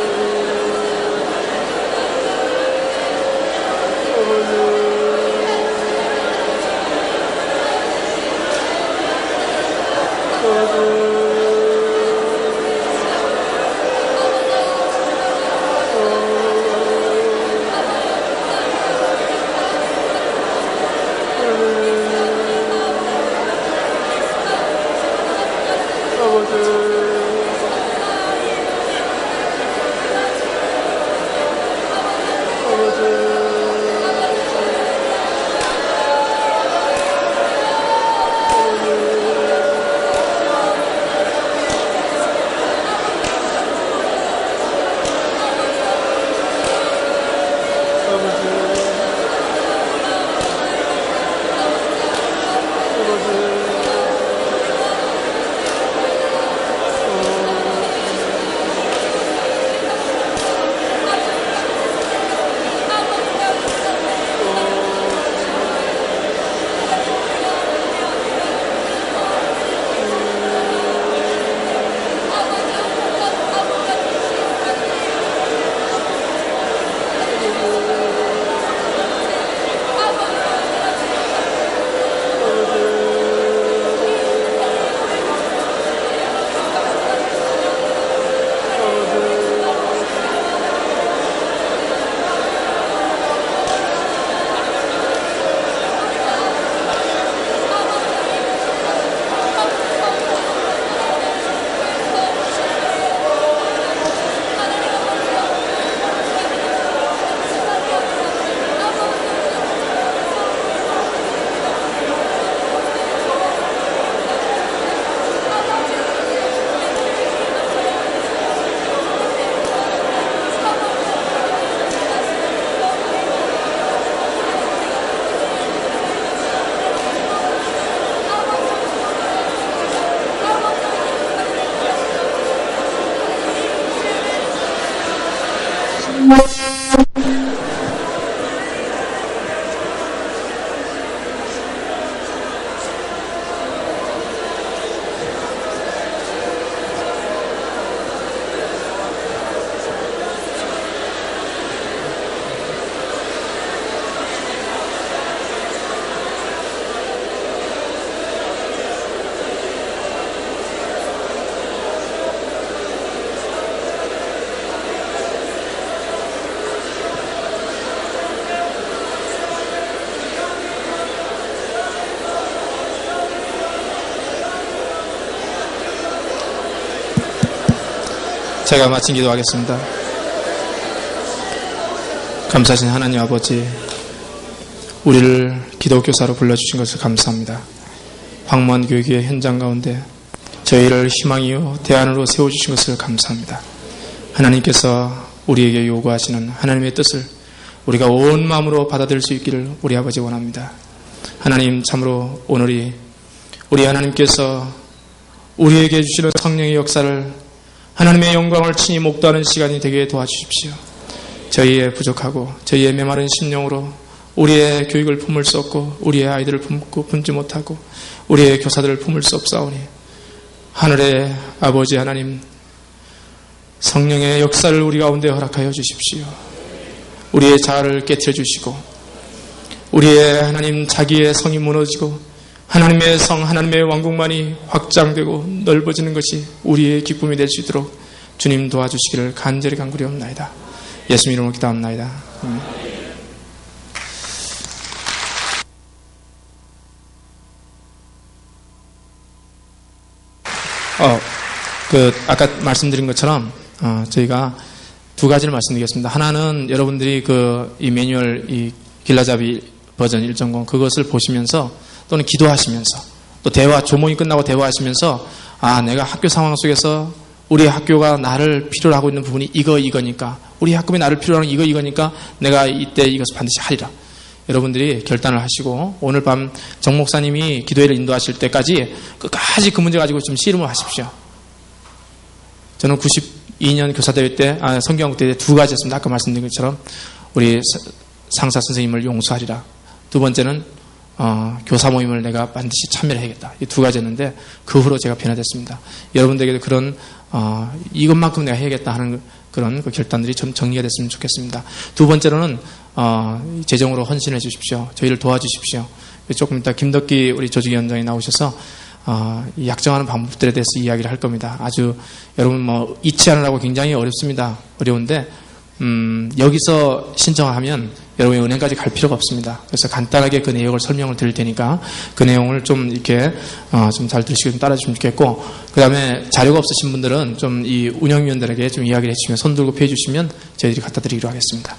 제가 마친 기도하겠습니다. 감사하신 하나님 아버지, 우리를 기독교사로 불러주신 것을 감사합니다. 황무한 교육의 현장 가운데 저희를 희망이요 대안으로 세워주신 것을 감사합니다. 하나님께서 우리에게 요구하시는 하나님의 뜻을 우리가 온 마음으로 받아들일 수 있기를 우리 아버지 원합니다. 하나님, 참으로 오늘이 우리 하나님께서 우리에게 주시는 성령의 역사를 하나님의 영광을 친히 목도하는 시간이 되게 도와주십시오. 저희의 부족하고 저희의 메마른 심령으로 우리의 교육을 품을 수 없고 우리의 아이들을 품지 못하고 우리의 교사들을 품을 수 없사오니 하늘의 아버지 하나님, 성령의 역사를 우리 가운데 허락하여 주십시오. 우리의 자아를 깨트려 주시고 우리의 하나님 자기의 성이 무너지고 하나님의 성, 하나님의 왕국만이 확장되고 넓어지는 것이 우리의 기쁨이 될 수 있도록 주님 도와주시기를 간절히 간구리옵나이다. 예수님 이름으로 기도합나이다. 아까 말씀드린 것처럼 저희가 두 가지를 말씀드리겠습니다. 하나는 여러분들이 이 매뉴얼, 이 길라잡이 버전 1.0 그것을 보시면서 또는 기도하시면서 또 조목이 끝나고 대화하시면서 내가 학교 상황 속에서 우리 학교가 나를 필요로 하고 있는 부분이 이거니까 우리 학급이 나를 필요로 하는 이거니까 내가 이때 이것을 반드시 하리라. 여러분들이 결단을 하시고 오늘 밤 정 목사님이 기도회를 인도하실 때까지 끝까지 그 문제 가지고 좀 씨름을 하십시오. 저는 92년 교사대회 때 성경학대 때 두 가지였습니다. 아까 말씀드린 것처럼 우리 상사 선생님을 용서하리라. 두 번째는 교사 모임을 내가 반드시 참여를 해야겠다. 이 두 가지였는데 그 후로 제가 변화됐습니다. 여러분들에게도 그런 이것만큼 내가 해야겠다 하는 그런 결단들이 좀 정리가 됐으면 좋겠습니다. 두 번째로는 재정으로 헌신해 주십시오. 저희를 도와주십시오. 조금 이따 김덕기 우리 조직위원장이 나오셔서 이 약정하는 방법들에 대해서 이야기를 할 겁니다. 아주 여러분 뭐 잊지 않으라고 굉장히 어렵습니다. 어려운데 여기서 신청하면 여러분이 은행까지 갈 필요가 없습니다. 그래서 간단하게 그 내용을 설명을 드릴 테니까 그 내용을 좀 이렇게 좀 잘 들으시고 좀 따라주시면 좋겠고, 그 다음에 자료가 없으신 분들은 좀 이 운영위원들에게 좀 이야기를 해주시면 손 들고 피해 주시면 저희들이 갖다 드리기로 하겠습니다.